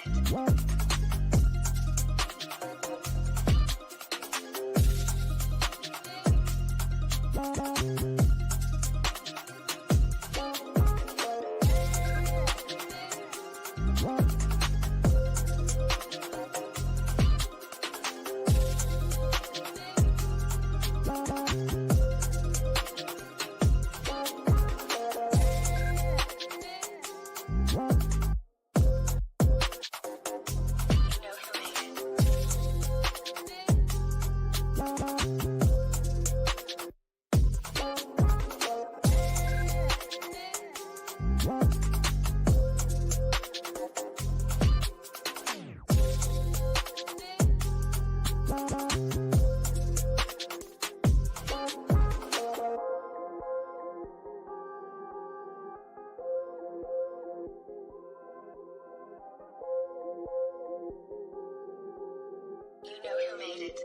You know who made it.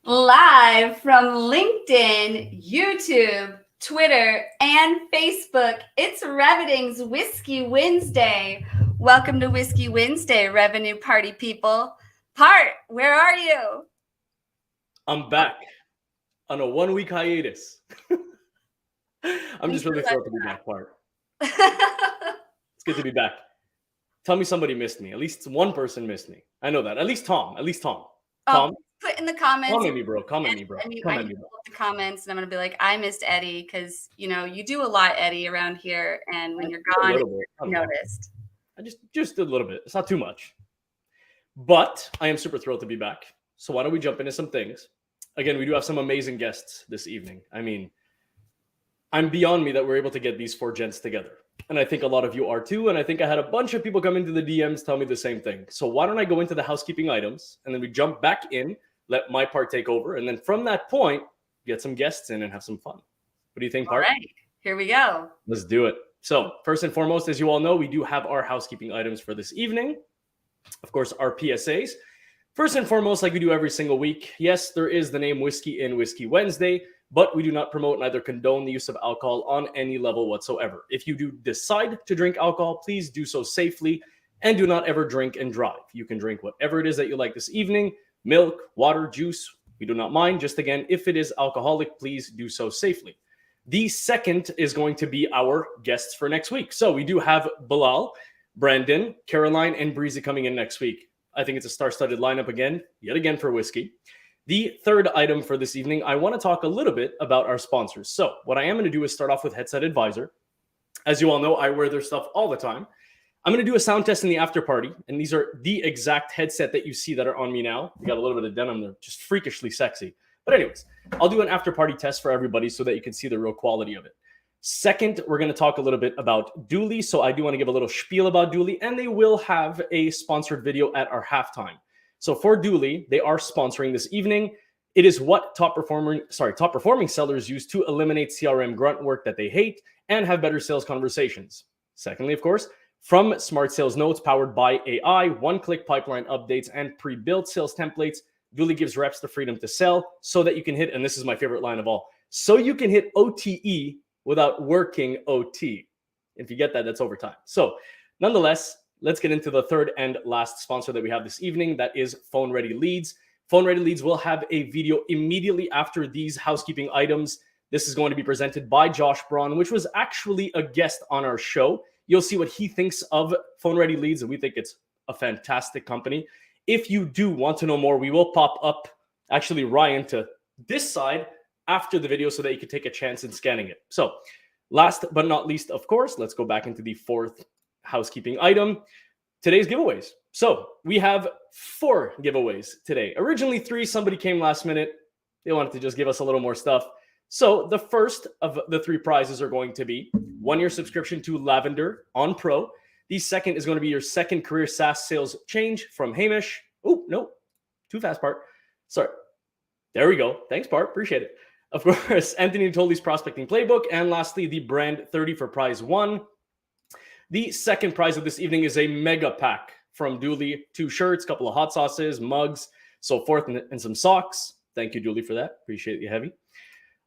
Live from LinkedIn, YouTube, Twitter, and Facebook, it's Reveting's Whiskey Wednesday. Welcome to Whiskey Wednesday, Revenue Party people. Part, where are you? I'm back on a 1-week hiatus. I'm just really thrilled to be back, Part. It's good to be back. Tell me somebody missed me. At least one person missed me. I know that. At least Tom. Tom. Put in the comments. Comment me, bro. Comment me, bro. I pull up the comments, and I'm going to be like, I missed Eddie, because, you know, you do a lot, Eddie, around here, and when you're gone, I noticed. Just a little bit. It's not too much. But I am super thrilled to be back. So why don't we jump into some things? Again, we do have some amazing guests this evening. I mean, I'm beyond me that we're able to get these four gents together. And I think a lot of you are too. And I think I had a bunch of people come into the DMs tell me the same thing. So why don't I go into the housekeeping items, and then we jump back in, let my part take over. And then from that point, get some guests in and have some fun. What do you think, Part? All right, here we go. Let's do it. So first and foremost, as you all know, we do have our housekeeping items for this evening. Of course, our PSAs. First and foremost, like we do every single week, yes, there is the name Whiskey in Whiskey Wednesday, but we do not promote, neither condone the use of alcohol on any level whatsoever. If you do decide to drink alcohol, please do so safely and do not ever drink and drive. You can drink whatever it is that you like this evening, milk, water, juice, we do not mind. Just again, if it is alcoholic, please do so safely. The second is going to be our guests for next week. So we do have Bilal, Brandon, Caroline, and Breezy coming in next week. I think it's a star-studded lineup yet again for whiskey. The third item for this evening, I want to talk a little bit about our sponsors. So what I am going to do is start off with Headset Advisor. As you all know, I wear their stuff all the time. I'm going to do a sound test in the after party, and these are the exact headset that you see that are on me now. We got a little bit of denim. They're just freakishly sexy. But anyways, I'll do an after party test for everybody so that you can see the real quality of it. Second, we're going to talk a little bit about Dooley. So I do want to give a little spiel about Dooley, and they will have a sponsored video at our halftime. So for Dooley, they are sponsoring this evening. It is what top performing sellers use to eliminate CRM grunt work that they hate and have better sales conversations. Secondly, of course, from Smart Sales Notes powered by AI, one-click pipeline updates, and pre-built sales templates, Dooley gives reps the freedom to sell so that you can hit, and this is my favorite line of all, so you can hit OTE without working OT. If you get that, that's overtime. So nonetheless, let's get into the third and last sponsor that we have this evening. That is Phone Ready Leads. Phone Ready Leads will have a video immediately after these housekeeping items. This is going to be presented by Josh Braun, which was actually a guest on our show. You'll see what he thinks of Phone Ready Leads, and we think it's a fantastic company. If you do want to know more, we will pop up, actually, Ryan, to this side after the video so that you can take a chance in scanning it. So last but not least, of course, let's go back into the fourth housekeeping item, today's giveaways. So we have 4 giveaways today. Originally 3, somebody came last minute. They wanted to just give us a little more stuff. So the first of the 3 prizes are going to be 1-year subscription to Lavender on Pro. The second is going to be your second career SaaS sales change from Hamish. Oh, no, too fast, Bart. Sorry. There we go. Thanks, Bart. Appreciate it. Of course, Anthony Natoli's prospecting playbook. And lastly, the brand 30 for prize 1. The second prize of this evening is a mega pack from Dooley. 2 shirts, couple of hot sauces, mugs, so forth, and some socks. Thank you, Dooley, for that. Appreciate you heavy.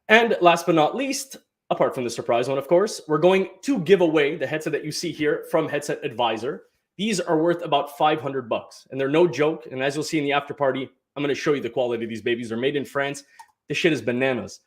And last but not least, apart from the surprise one, of course, we're going to give away the headset that you see here from Headset Advisor. These are worth about $500, and they're no joke. And as you'll see in the after party, I'm going to show you the quality of these babies. They're made in France. This shit is bananas.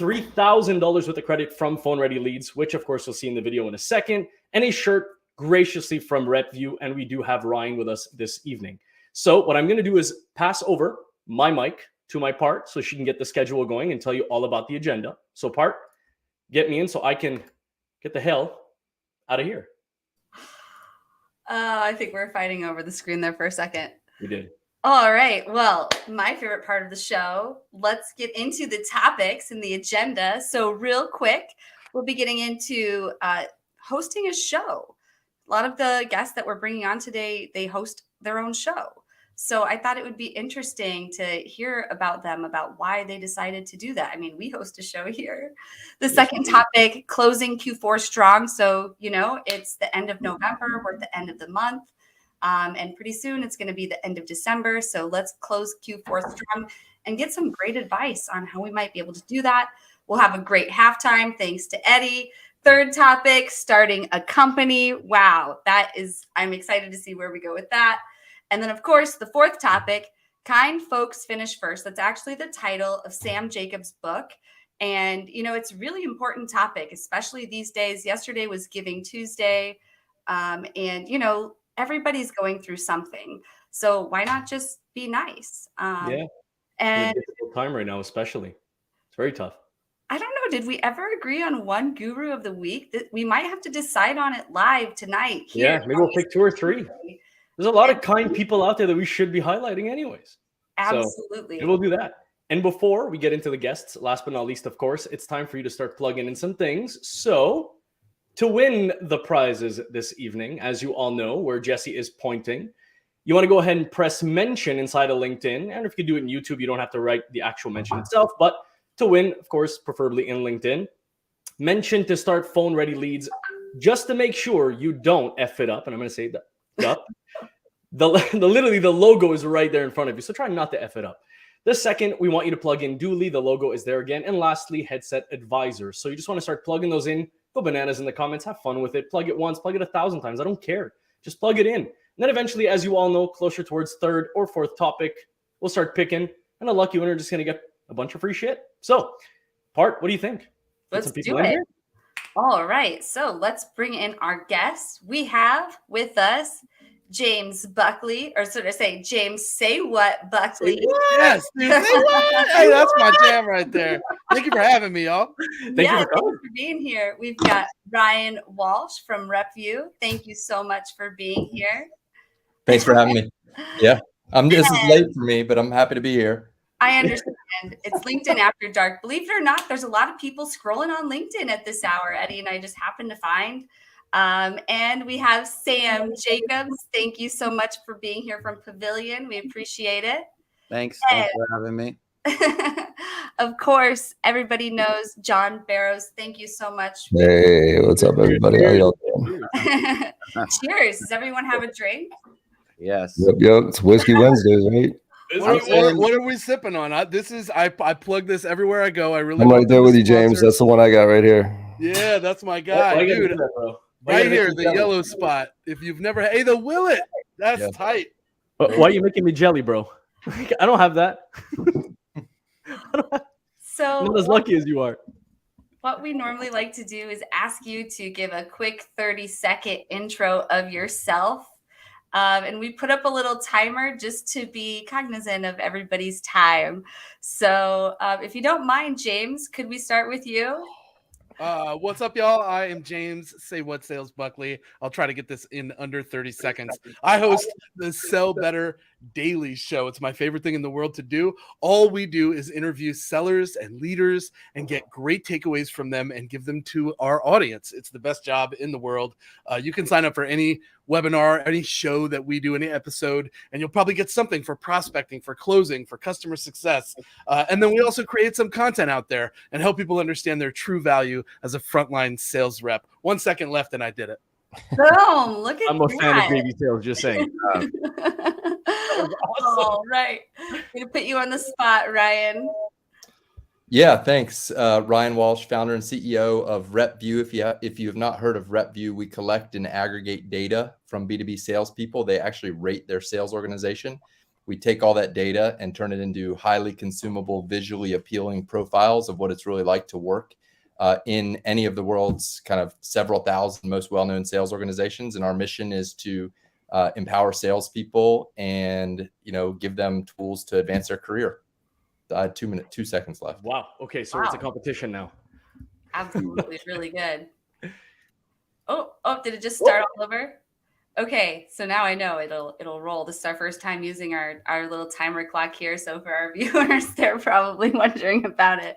$3,000 worth of credit from Phone Ready Leads, which of course you'll see in the video in a second, and a shirt graciously from RepView. And we do have Ryan with us this evening. So what I'm going to do is pass over my mic to my Part so she can get the schedule going and tell you all about the agenda. So Part, get me in so I can get the hell out of here. I think we're fighting over the screen there for a second. We did. All right. Well, my favorite part of the show. Let's get into the topics and the agenda. So real quick, we'll be getting into hosting a show. A lot of the guests that we're bringing on today, they host their own show. So I thought it would be interesting to hear about them, about why they decided to do that. I mean, we host a show here. The second topic, closing Q4 strong. So, it's the end of November. We're at the end of the month. And pretty soon it's going to be the end of December. So let's close Q4 strong and get some great advice on how we might be able to do that. We'll have a great halftime. Thanks to Eddie. Third topic, starting a company. Wow. I'm excited to see where we go with that. And then, of course, the fourth topic, Kind Folks Finish First. That's actually the title of Sam Jacobs' book. And, it's a really important topic, especially these days. Yesterday was Giving Tuesday. Everybody's going through something. So why not just be nice? And it's a difficult time right now, especially. It's very tough. I don't know. Did we ever agree on one guru of the week? That we might have to decide on it live tonight. Yeah, maybe we'll pick 2 or 3. There's a lot of kind people out there that we should be highlighting anyways. Absolutely. So we'll do that. And before we get into the guests, last but not least, of course, it's time for you to start plugging in some things. So to win the prizes this evening, as you all know, where Jesse is pointing, you want to go ahead and press mention inside of LinkedIn. And if you do it in YouTube, you don't have to write the actual mention itself. But to win, of course, preferably in LinkedIn, mention to start Phone Ready Leads just to make sure you don't F it up. And I'm going to say that up. Literally, the logo is right there in front of you. So try not to F it up. The second, we want you to plug in Dooley. The logo is there again. And lastly, Headset Advisor. So you just want to start plugging those in. Go bananas in the comments. Have fun with it. Plug it once. Plug it 1,000 times. I don't care. Just plug it in. And then eventually, as you all know, closer towards third or fourth topic, we'll start picking. And a lucky winner is just going to get a bunch of free shit. So, Part, what do you think? Let's do it. All right. So let's bring in our guests. We have with us James Buckley, or should I say James Say What Buckley? Yes, dude, say what? Hey, that's my jam right there. Thank you for having me, y'all. Thank you for being here. We've got Ryan Walsh from RepView. Thank you so much for being here. Thanks for having me. Yeah, this is late for me, but I'm happy to be here. I understand. It's LinkedIn After Dark. Believe it or not, there's a lot of people scrolling on LinkedIn at this hour. Eddie and I just happened to find. And we have Sam Jacobs. Thank you so much for being here from Pavilion. We appreciate it. Thanks for having me. Of course, everybody knows John Barrows. Thank you so much. Hey, what's up, everybody? How y'all doing? Cheers. Does everyone have a drink? Yes. Yep. It's Whiskey Wednesdays, right? What are we sipping on? I plug this everywhere I go. I'm right there with you, James. That's the one I got right here. Yeah, that's my guy, dude. Right here, the yellow spot. If you've never, hey, the Willet. That's tight. Why are you making me jelly, bro? I don't have that. So I'm not as lucky as you are. What we normally like to do is ask you to give a quick 30-second intro of yourself. And we put up a little timer just to be cognizant of everybody's time. So if you don't mind, James, could we start with you? What's up, y'all? I am James Say What Sales Buckley. I'll try to get this in under 30 seconds. I host the Sell Better, daily show. It's my favorite thing in the world to do. All we do is interview sellers and leaders and get great takeaways from them and give them to our audience. It's the best job in the world. You can sign up for any webinar, any show that we do, any episode, and you'll probably get something for prospecting, for closing, for customer success. And then we also create some content out there and help people understand their true value as a frontline sales rep. 1 second left and I did it. Boom! Look at I'm a that. fan of baby sales, just saying. Awesome. All right. I'm going to put you on the spot, Ryan. Yeah, thanks. Ryan Walsh, founder and CEO of RepView. If you have not heard of RepView, we collect and aggregate data from B2B salespeople. They actually rate their sales organization. We take all that data and turn it into highly consumable, visually appealing profiles of what it's really like to work in any of the world's kind of several thousand most well-known sales organizations. And our mission is to empower salespeople and, give them tools to advance their career. 2 seconds left. Wow. Okay. So it's a competition now. Absolutely. Really good. Oh, did it just start all over? Okay. So now I know it'll roll. This is our first time using our little timer clock here. So for our viewers, they're probably wondering about it.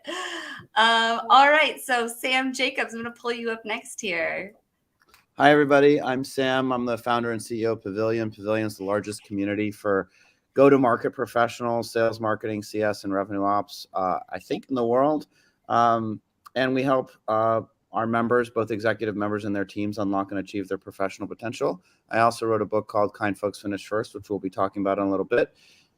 All right. So Sam Jacobs, I'm going to pull you up next here. Hi, everybody. I'm Sam. I'm the founder and CEO of Pavilion. Pavilion is the largest community for go-to-market professionals, sales, marketing, CS, and revenue ops, I think, in the world. And we help our members, both executive members and their teams, unlock and achieve their professional potential. I also wrote a book called Kind Folks Finish First, which we'll be talking about in a little bit.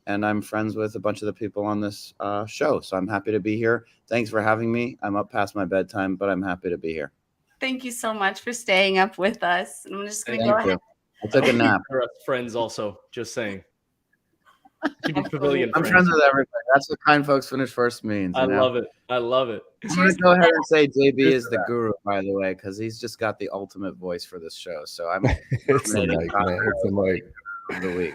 And I'm friends with a bunch of the people on this show. So I'm happy to be here. Thanks for having me. I'm up past my bedtime, but I'm happy to be here. Thank you so much for staying up with us. I'm just going to go ahead. I took a nap. We're friends also, just saying. Pavilion I'm friends with everybody. That's what Kind Folks Finish First means. I love it. I love it. I'm going to go ahead and say JB is the guru, by the way, because he's just got the ultimate voice for this show. So I'm it's the mic, man. It's the mic of the week.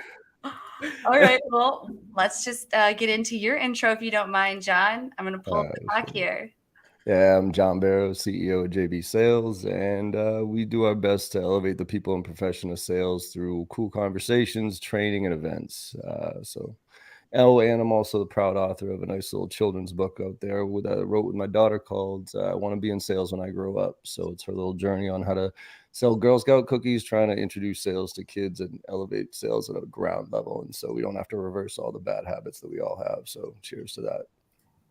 All right. Well, let's just get into your intro if you don't mind, John. I'm going to pull up the clock here. Yeah, I'm John Barrows, CEO of JB Sales, and we do our best to elevate the people in professional sales through cool conversations, training, and events. And I'm also the proud author of a nice little children's book out there that I wrote with my daughter called I Want to Be in Sales When I Grow Up. So it's her little journey on how to sell Girl Scout cookies, trying to introduce sales to kids and elevate sales at a ground level. And so we don't have to reverse all the bad habits that we all have. So cheers to that.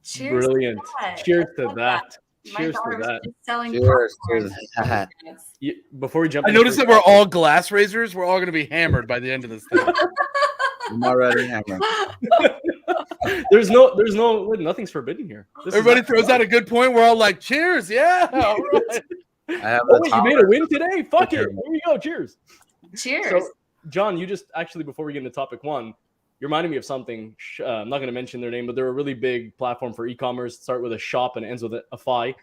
Cheers. Brilliant. To Cheers to that. Cheers to that. Cheers to that. Before we jump, I noticed that we're all glass raisers. We're all going to be hammered by the end of this thing. I'm already hammered. There's nothing's forbidden here. Everybody throws out a good point. We're all like, cheers. Yeah. All right. I have you made a win today? Fuck it. Here we go. Cheers. Cheers. So, John, you just actually, before we get into topic one, you reminded me of something. I'm not going to mention their name, but they're a really big platform for e-commerce. Start with a shop and ends with a FI.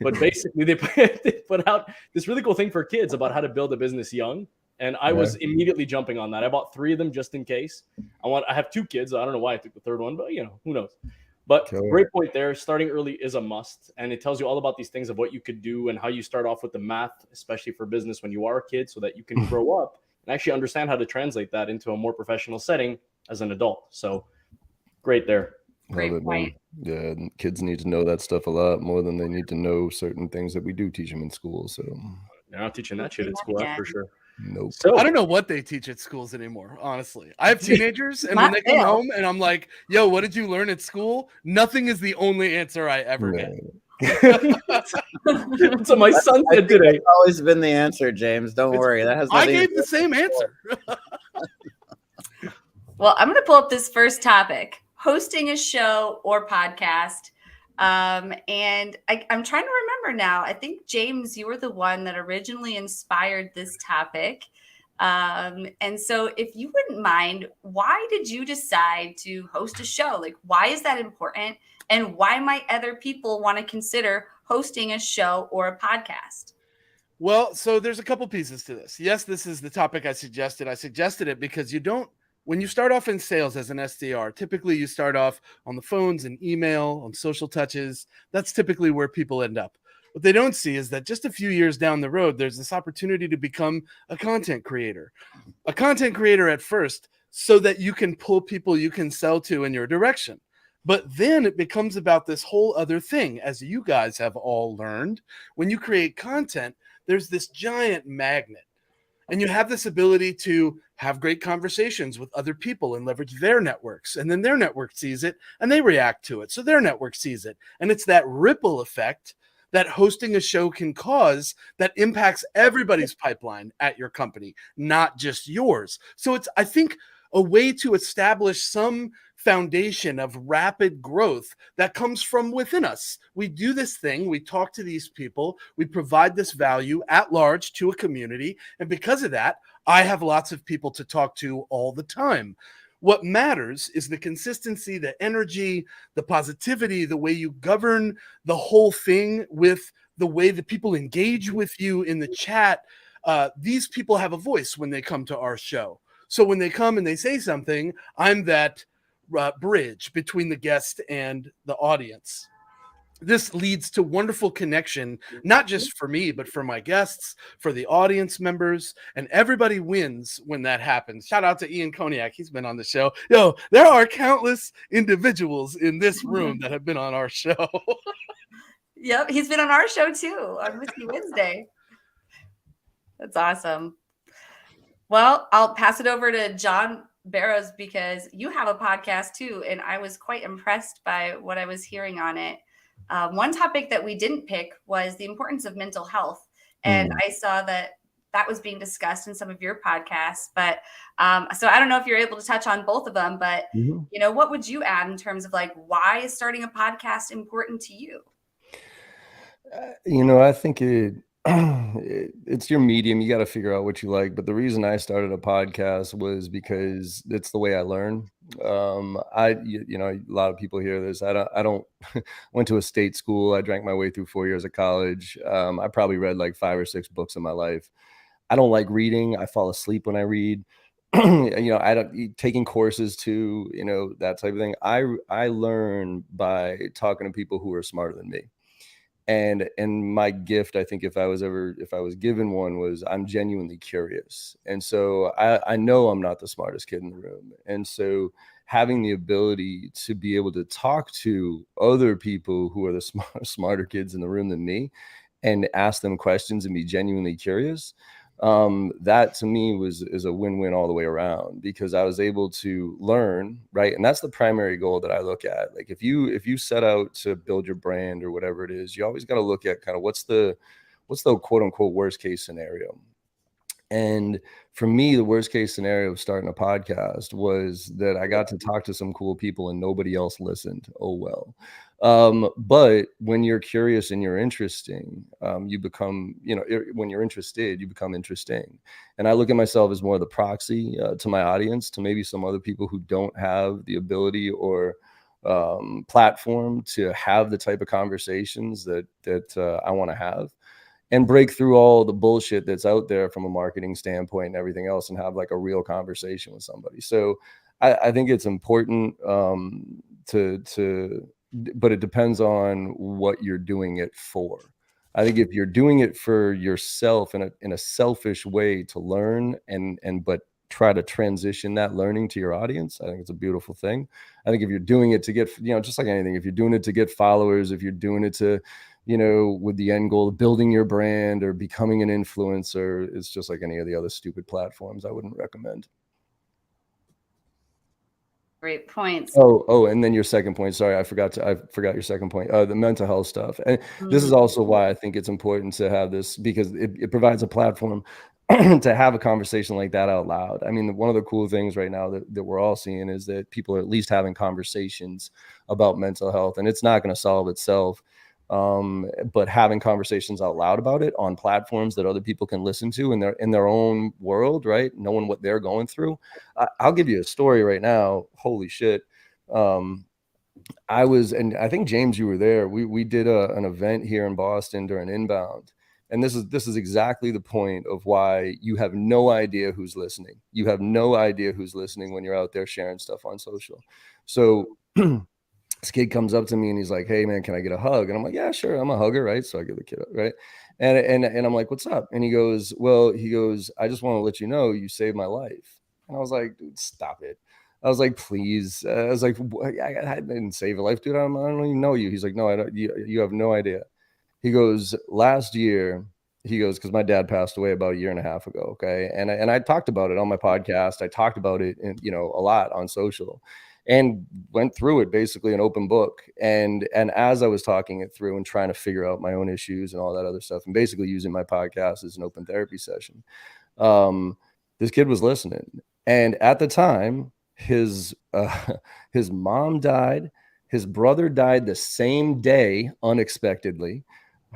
But basically, they put out this really cool thing for kids about how to build a business young. And I was immediately jumping on that. I bought 3 of them just in case. I have 2 kids. I don't know why I took the third one, but who knows? But great point there. Starting early is a must. And it tells you all about these things of what you could do and how you start off with the math, especially for business when you are a kid, so that you can grow up and actually understand how to translate that into a more professional setting as an adult. So great there. Great point. Yeah, kids need to know that stuff a lot more than they need to know certain things that we do teach them in school. So they're not teaching that shit at school, that's for sure. Nope. So I don't know what they teach at schools anymore, honestly. I have teenagers, and when they come home and I'm like, yo, what did you learn at school? Nothing is the only answer I ever get. So my son said today. It's always been the answer, James. Don't worry. That has I gave the same answer. Well, I'm going to pull up this first topic, hosting a show or podcast. And I'm trying to remember now. I think, James, you were the one that originally inspired this topic. And so if you wouldn't mind, why did you decide to host a show? Like, why is that important? And why might other people want to consider hosting a show or a podcast? Well, so there's a couple pieces to this. Yes, this is the topic I suggested. I suggested it because when you start off in sales as an SDR, typically you start off on the phones and email, on social touches. That's typically where people end up. What they don't see is that just a few years down the road, there's this opportunity to become a content creator. A content creator at first so that you can pull people you can sell to in your direction. But then it becomes about this whole other thing. As you guys have all learned, when you create content, there's this giant magnet. And you have this ability to have great conversations with other people and leverage their networks. And then their network sees it and they react to it. So their network sees it. And it's that ripple effect that hosting a show can cause that impacts everybody's pipeline at your company, not just yours. So it's, I think, a way to establish some foundation of rapid growth that comes from within us. We do this thing, we talk to these people, we provide this value at large to a community. And because of that, I have lots of people to talk to all the time. What matters is the consistency, the energy, the positivity, the way you govern the whole thing with the way that people engage with you in the chat. These people have a voice when they come to our show. So when they come and they say something, I'm that bridge between the guest and the audience. This leads to wonderful connection, not just for me, but for my guests, for the audience members, and everybody wins when that happens. Shout out to Ian Koniak. He's been on the show. Yo, there are countless individuals in this room that have been on our show. Yep, he's been on our show too on Whiskey Wednesday. That's awesome. Well, I'll pass it over to John Barrows because you have a podcast too, and I was quite impressed by what I was hearing on it. One topic that we didn't pick was the importance of mental health, and I saw that was being discussed in some of your podcasts. But so I don't know if you're able to touch on both of them, but you know, what would you add in terms of like why is starting a podcast important to you? You know, I think it's your medium. You got to figure out what you like. But the reason I started a podcast was because it's the way I learn. You know, a lot of people hear this. I don't went to a state school. I drank my way through 4 years of college. I probably read like 5 or 6 books in my life. I don't like reading. I fall asleep when I read. You know, I don't taking courses too, you know, that type of thing. I learn by talking to people who are smarter than me. And my gift, I think if I was given one, was I'm genuinely curious. And so I know I'm not the smartest kid in the room. And so having the ability to be able to talk to other people who are the smarter kids in the room than me and ask them questions and be genuinely curious, that to me is a win-win all the way around, because I was able to learn, right? And that's the primary goal that I look at. Like if you set out to build your brand or whatever it is, you always got to look at kind of what's the quote unquote worst case scenario. And for me, the worst case scenario of starting a podcast was that I got to talk to some cool people and nobody else listened. Oh, well. But when you're curious and you're interesting, you become, you know, when you're interested, you become interesting. And I look at myself as more of the proxy to my audience, to maybe some other people who don't have the ability or platform to have the type of conversations that I want to have, and break through all the bullshit that's out there from a marketing standpoint and everything else, and have like a real conversation with somebody. So I think it's important but it depends on what you're doing it for. I think if you're doing it for yourself in a selfish way to learn but try to transition that learning to your audience, I think it's a beautiful thing. I think if you're doing it to get, you know, just like anything, if you're doing it to get followers, if you're doing it to, you know, with the end goal of building your brand or becoming an influencer, it's just like any of the other stupid platforms I wouldn't recommend. Great points. Oh, and then your second point. Sorry, I forgot your second point. The mental health stuff. And this is also why I think it's important to have this, because it provides a platform to have a conversation like that out loud. I mean, one of the cool things right now that we're all seeing is that people are at least having conversations about mental health, and it's not going to solve itself. But having conversations out loud about it on platforms that other people can listen to in their own world, right? Knowing what they're going through. I'll give you a story right now. Holy shit. And I think James, you were there. We did an event here in Boston during Inbound. And this is exactly the point of why you have no idea who's listening. You have no idea who's listening when you're out there sharing stuff on social. So this kid comes up to me and he's like, "Hey man, can I get a hug?" And I'm like, "Yeah, sure. I'm a hugger." Right. So I give the kid up. Right. And I'm like, "What's up?" And he goes, "I just want to let you know you saved my life." And I was like, dude, stop it. I was like, please. I was like, I didn't save a life, dude. I don't even know you. He's like, no, I don't. You have no idea. He goes, last year, he goes, because my dad passed away about a year and a half ago. Okay. And I talked about it on my podcast. I talked about it, a lot on social, and went through it basically an open book. And as I was talking it through and trying to figure out my own issues and all that other stuff, and basically using my podcast as an open therapy session, this kid was listening. And at the time, his mom died. His brother died the same day, unexpectedly.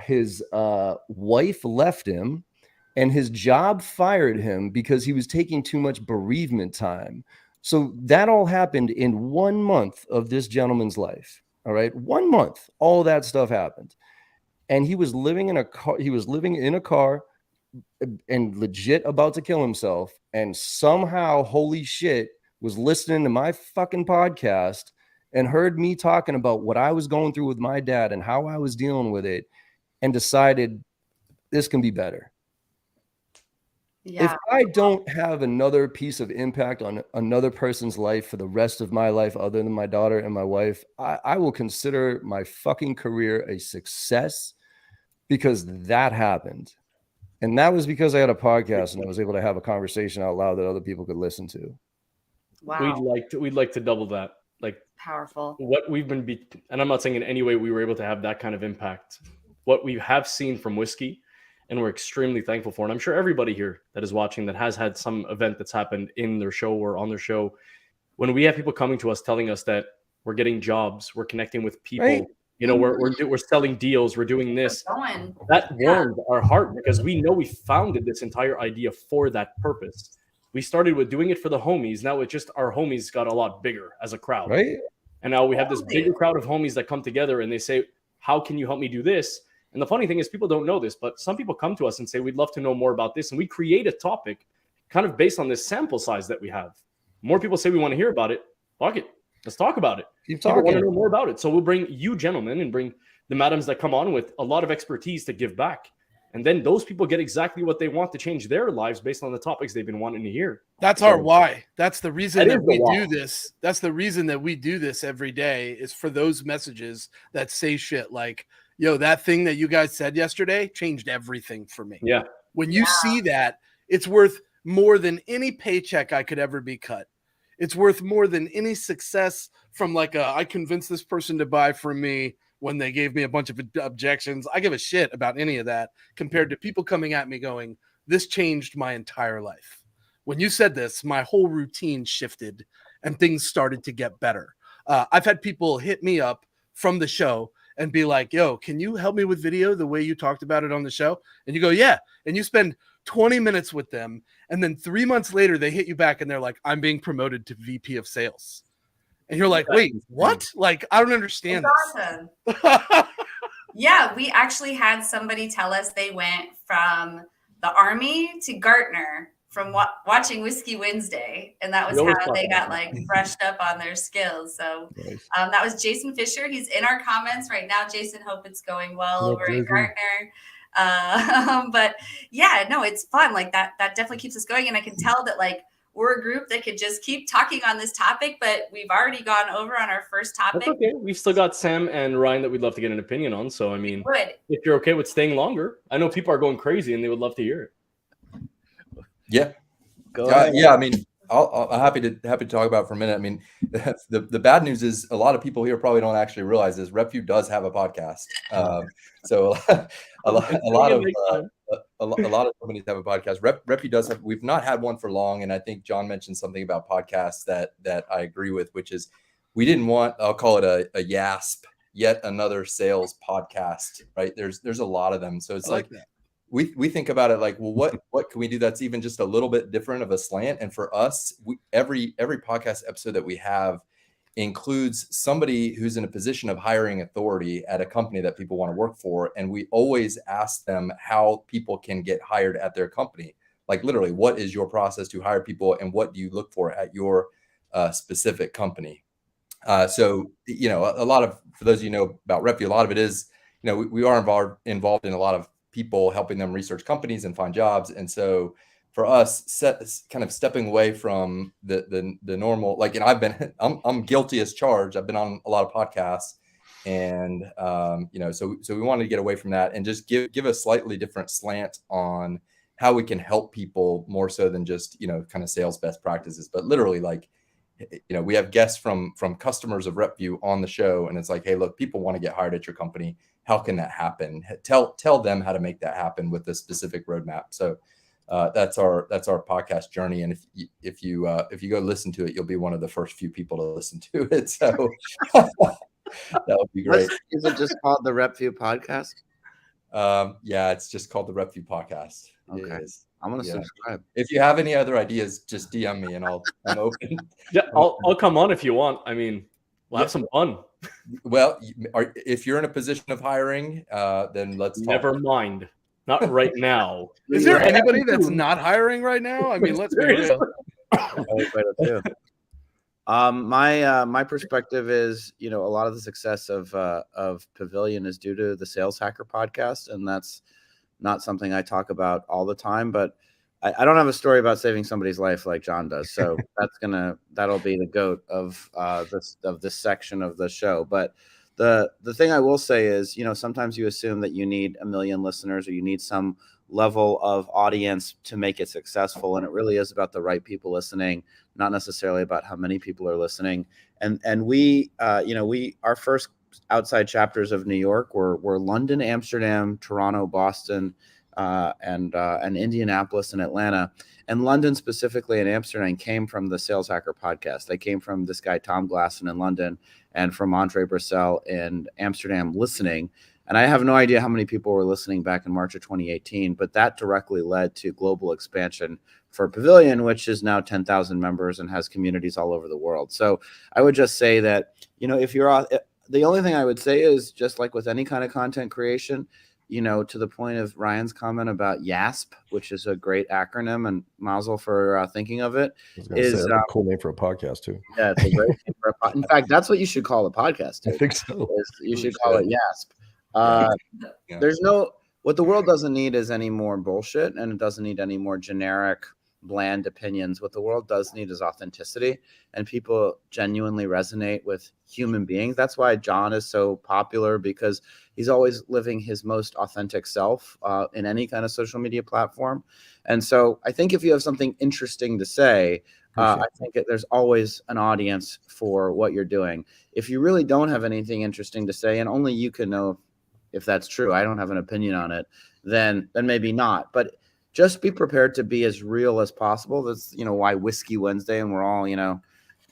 His wife left him, and his job fired him because he was taking too much bereavement time. So that all happened in 1 month of this gentleman's life. All right. 1 month, all that stuff happened. And he was living in a car. He was living in a car and legit about to kill himself. And somehow, holy shit, was listening to my fucking podcast and heard me talking about what I was going through with my dad and how I was dealing with it, and decided this can be better. Yeah. If I don't have another piece of impact on another person's life for the rest of my life, other than my daughter and my wife, I will consider my fucking career a success, because that happened. And that was because I had a podcast and I was able to have a conversation out loud that other people could listen to. Wow. We'd like to double that. Like, Powerful. what we've been and I'm not saying in any way we were able to have that kind of impact. What we have seen from Whiskey, and we're extremely thankful for, and I'm sure everybody here that is watching that has had some event that's happened in their show or on their show, when we have people coming to us telling us that we're getting jobs, we're connecting with people, Right. We're selling deals, we're doing this, that warmed our heart, because we know we founded this entire idea for that purpose. We started with doing it for the homies. Now it's just our homies got a lot bigger as a crowd. Right. And now we have this bigger crowd of homies that come together and they say, how can you help me do this? And the funny thing is, people don't know this, but some people come to us and say, we'd love to know more about this. And we create a topic kind of based on this sample size that we have. More people say we want to hear about it. Fuck it. Let's talk about it. Keep People want to talking. know more about it. So we'll bring you gentlemen and bring the madams that come on with a lot of expertise to give back. And then those people get exactly what they want to change their lives based on the topics they've been wanting to hear. That's our why. That's the reason that we why. do this. That's the reason that we do this every day, is for those messages that say shit like, yo, that thing that you guys said yesterday changed everything for me. Yeah. When you see that, it's worth more than any paycheck I could ever be cut. It's worth more than any success from like I convinced this person to buy from me when they gave me a bunch of objections. I give a shit about any of that compared to people coming at me going, this changed my entire life. When you said this, my whole routine shifted and things started to get better. I've had people hit me up from the show and be like, yo, can you help me with video the way you talked about it on the show? And you go, yeah. And you spend 20 minutes with them. And then 3 months later, they hit you back and they're like, I'm being promoted to VP of sales. And you're like, wait, what? Like, I don't understand That's this. awesome. Yeah, we actually had somebody tell us they went from the Army to Gartner from watching Whiskey Wednesday, and that was how they got like brushed up on their skills. So that was Jason Fisher. He's in our comments right now. Jason, hope it's going well over at Gartner. But yeah, no, it's fun. Like that definitely keeps us going, and I can tell that like we're a group that could just keep talking on this topic, but we've already gone over on our first topic. That's okay. We've still got Sam and Ryan that we'd love to get an opinion on. So, I mean, if you're okay with staying longer, I know people are going crazy and they would love to hear it. Yeah. Yeah. I mean, I'm happy to talk about it for a minute. I mean, the bad news is a lot of people here probably don't actually realize is RepView does have a podcast. So a lot of companies have a podcast. RepView does have. We've not had one for long, and I think John mentioned something about podcasts that I agree with, which is we didn't want. I'll call it a YASP, yet another sales podcast. Right? There's a lot of them, so it's like that. We think about it like, well, what can we do that's even just a little bit different of a slant? And for us, every podcast episode that we have includes somebody who's in a position of hiring authority at a company that people want to work for. And we always ask them how people can get hired at their company. Like literally, what is your process to hire people and what do you look for at your specific company? So, a lot of, for those of you know about RepView, a lot of it is, we are involved in a lot of people helping them research companies and find jobs. And so for us, kind of stepping away from the normal, like, and I'm guilty as charged. I've been on a lot of podcasts, and so we wanted to get away from that and just give a slightly different slant on how we can help people more so than just kind of sales best practices, but literally, like, we have guests from customers of RepView on the show, and it's like, hey, look, people want to get hired at your company. How can that happen? Tell them how to make that happen with a specific roadmap. So that's our podcast journey. And if you go listen to it, you'll be one of the first few people to listen to it. So that would be great. Is it just called the RepView podcast? Yeah, it's just called the RepView podcast. Okay. I'm gonna subscribe. If you have any other ideas, just DM me and I'm open. Yeah, I'll come on if you want. I mean, we'll have some fun. Well, if you're in a position of hiring, then let's talk. Never mind. Not right now. Is there anybody that's not hiring right now? I mean, let's be real. My perspective is, a lot of the success of Pavilion is due to the Sales Hacker podcast, and that's not something I talk about all the time. But I don't have a story about saving somebody's life like John does, so that'll be the goat of this section of the show. But the thing I will say is, sometimes you assume that you need 1 million listeners or you need some level of audience to make it successful, and it really is about the right people listening, not necessarily about how many people are listening. And we our first outside chapters of New York were London, Amsterdam, Toronto, Boston, and Indianapolis and Atlanta. And London specifically and Amsterdam came from the Sales Hacker podcast. They came from this guy, Tom Glasson, in London, and from Andre Brissell in Amsterdam listening. And I have no idea how many people were listening back in March of 2018, but that directly led to global expansion for Pavilion, which is now 10,000 members and has communities all over the world. So I would just say that, if you're the only thing I would say is, just like with any kind of content creation, to the point of Ryan's comment about YASP, which is a great acronym, and Mazel for thinking of it, is a cool name for a podcast too. Yeah, it's a great name for in fact, that's what you should call a podcast too. I think so. You should call it YASP. There's what the world doesn't need is any more bullshit, and it doesn't need any more generic, bland opinions. What the world does need is authenticity, and people genuinely resonate with human beings. That's why John is so popular, because he's always living his most authentic self in any kind of social media platform. And so I think if you have something interesting to say, I think there's always an audience for what you're doing. If you really don't have anything interesting to say, and only you can know if that's true, I don't have an opinion on it, then maybe not. But just be prepared to be as real as possible. That's, why Whiskey Wednesday, and we're all,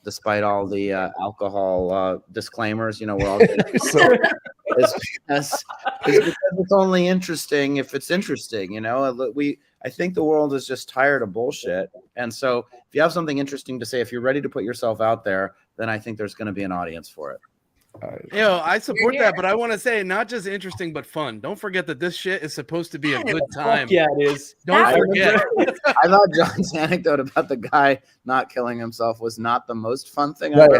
despite all the alcohol disclaimers, we're all it's because it's only interesting if it's interesting. I think the world is just tired of bullshit. And so if you have something interesting to say, if you're ready to put yourself out there, then I think there's going to be an audience for it. I support that, but I want to say not just interesting, but fun. Don't forget that this shit is supposed to be a good time. Yeah, it is. Don't forget. I thought John's anecdote about the guy not killing himself was not the most fun thing. Right,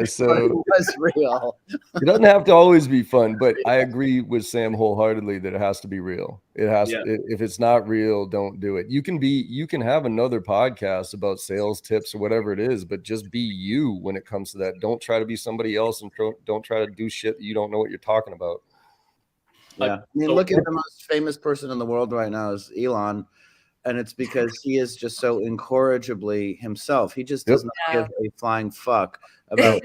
so it was real. It doesn't have to always be fun, but I agree with Sam wholeheartedly that it has to be real. It has to, if it's not real, don't do it. You can have another podcast about sales tips or whatever it is, but just be you when it comes to that. Don't try to be somebody else, and don't try to do shit that you don't know what you're talking about. Yeah. Look at the most famous person in the world right now is Elon. And it's because he is just so incorrigibly himself. He just does not give a flying fuck about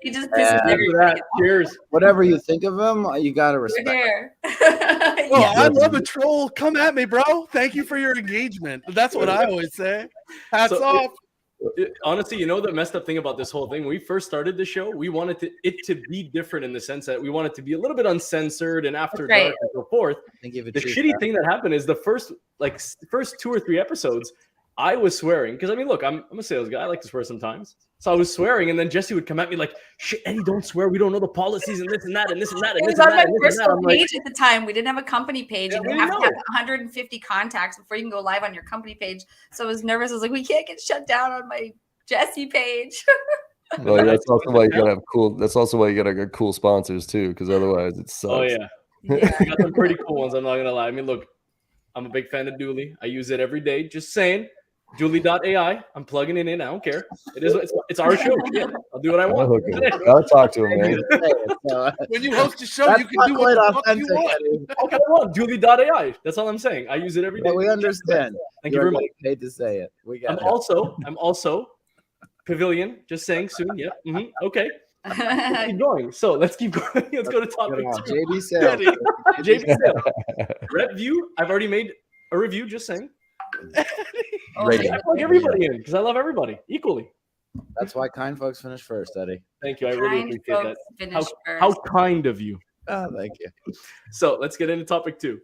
He just pisses everybody. Cheers. Whatever you think of him, you got to respect. I love a troll. Come at me, bro. Thank you for your engagement. That's what I always say. Hats off. Honestly, the messed up thing about this whole thing, when we first started the show, we wanted it to be different in the sense that we wanted to be a little bit uncensored and after dark and so forth. The shitty thing that happened is the first 2 or 3 episodes, I was swearing because look, I'm a sales guy. I like to swear sometimes. So I was swearing, and then Jesse would come at me like, "Shit, Eddie, don't swear. We don't know the policies and this and that and this and that." And it was on my personal page at the time. We didn't have a company page, and you have to have 150 contacts before you can go live on your company page. So I was nervous. I was like, "We can't get shut down on my Jesse page." Well, that's also why you gotta have cool. That's also why you gotta get cool sponsors too, because otherwise it sucks. Oh yeah, we got some pretty cool ones. I'm not gonna lie. Look, I'm a big fan of Dooley. I use it every day. Just saying. Dooley.ai. I'm plugging it in. I don't care. It's our show. Shit. I'll do what I want. I'll talk to him, man. When you host a show, That's you can not do what quite the fuck you authentic, want. Eddie. Okay, I want Dooley.ai. That's all I'm saying. I use it every day. But we understand. Thank you very much. Hate to say it. We got I'm also Pavilion. Just saying soon. Yep. Okay. Let's keep going. So let's keep going. Let's go to topic two. JB Sales. JB Sales. Rep View. I've already made a review. Just saying. Rating. I plug everybody in because I love everybody equally. That's why kind folks finish first, Eddie. Thank you. I really Kind appreciate that. folks finish How first. kind of you. Oh, thank you. So let's get into topic two.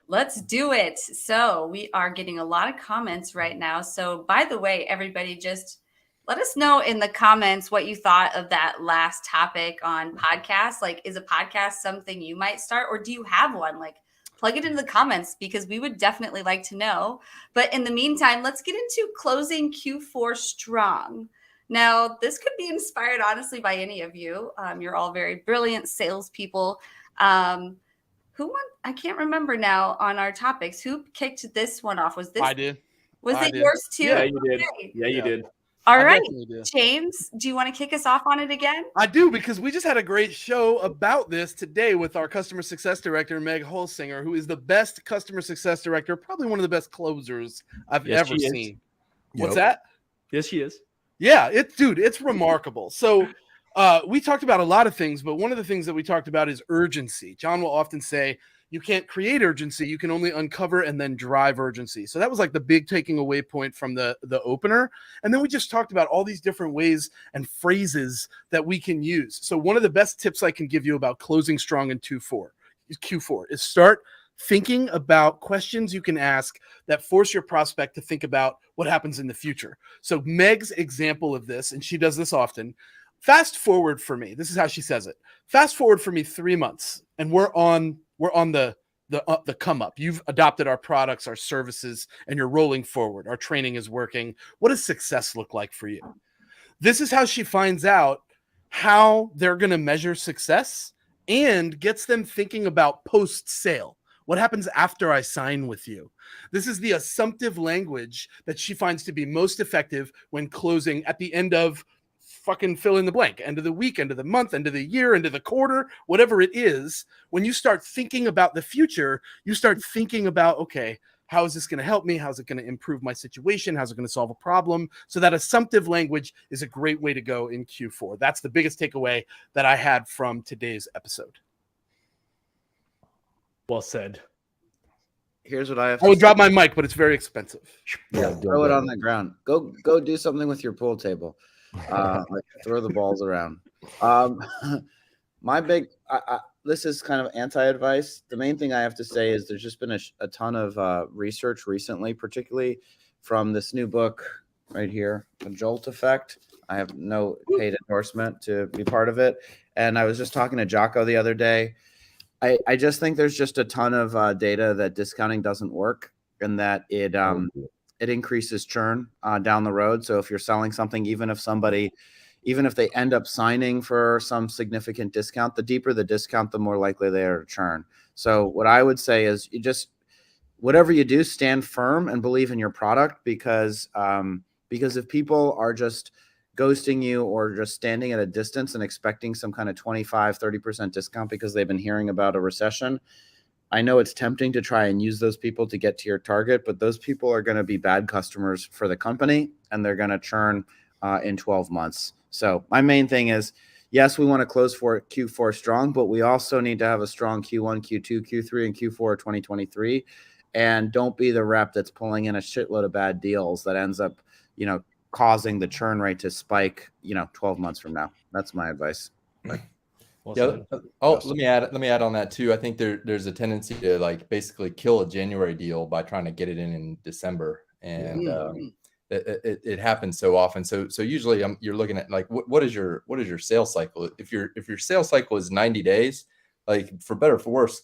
Let's do it. So we are getting a lot of comments right now. So by the way, everybody, just let us know in the comments what you thought of that last topic on podcasts. Like, is a podcast something you might start, or do you have one? Like, plug it into the comments because we would definitely like to know. But in the meantime, let's get into closing Q4 strong. Now, this could be inspired, honestly, by any of you. You're all very brilliant salespeople. Who won? I can't remember now on our topics. Who kicked this one off? Was this? I did. Was I it did. yours too? Yeah, you did. Okay. Yeah, you did. All I right, definitely did. James, do you want to kick us off on it again? I do, because we just had a great show about this today with our customer success director, Meg Holsinger, who is the best customer success director, probably one of the best closers I've Yes, ever she is. seen. What's that? Yes, she is. Yeah, it's remarkable. So we talked about a lot of things, but one of the things that we talked about is urgency. John will often say, you can't create urgency, you can only uncover and then drive urgency. So that was like the big taking away point from the opener. And then we just talked about all these different ways and phrases that we can use. So one of the best tips I can give you about closing strong in Q4 is start thinking about questions you can ask that force your prospect to think about what happens in the future. So Meg's example of this, and she does this often, fast forward for me. This is how she says it. Fast forward for me 3 months, and we're on the come up. You've adopted our products, our services, and you're rolling forward. Our training is working. What does success look like for you? This is how she finds out how they're going to measure success and gets them thinking about post-sale. What happens after I sign with you? This is the assumptive language that she finds to be most effective when closing at the end of fucking fill in the blank, end of the week, end of the month, end of the year, end of the quarter, whatever it is. When you start thinking about the future, you start thinking about, okay, how is this going to help me? How's it going to improve my situation? How's it going to solve a problem? So that assumptive language is a great way to go in Q4. That's the biggest takeaway that I had from today's episode. Well said. Here's what I have. I would drop my mic, but it's very expensive. Yeah, throw it on the ground. Go do something with your pool table. Like throw the balls around. My big, this is kind of anti-advice. The main thing I have to say is there's just been a ton of research recently, particularly from this new book right here, The Jolt Effect. I have no paid endorsement to be part of it. And I was just talking to Jocko the other day. I just think there's just a ton of data that discounting doesn't work, and that it increases churn down the road. So if you're selling something, even if they end up signing for some significant discount, the deeper the discount, the more likely they are to churn. So what I would say is whatever you do, stand firm and believe in your product, because if people are just ghosting you or just standing at a distance and expecting some kind of 25-30% discount because they've been hearing about a recession, I know it's tempting to try and use those people to get to your target, but those people are going to be bad customers for the company, and they're going to churn in 12 months. So my main thing is, yes, we want to close for Q4 strong, but we also need to have a strong Q1, Q2, Q3, and Q4 2023. And don't be the rep that's pulling in a shitload of bad deals that ends up, causing the churn rate to spike, 12 months from now. That's my advice. Well said. Let me add on that too. I think there's a tendency to basically kill a January deal by trying to get it in December, and it happens so often. So usually you're looking at what is your sales cycle? If your sales cycle is 90 days, for better or for worse,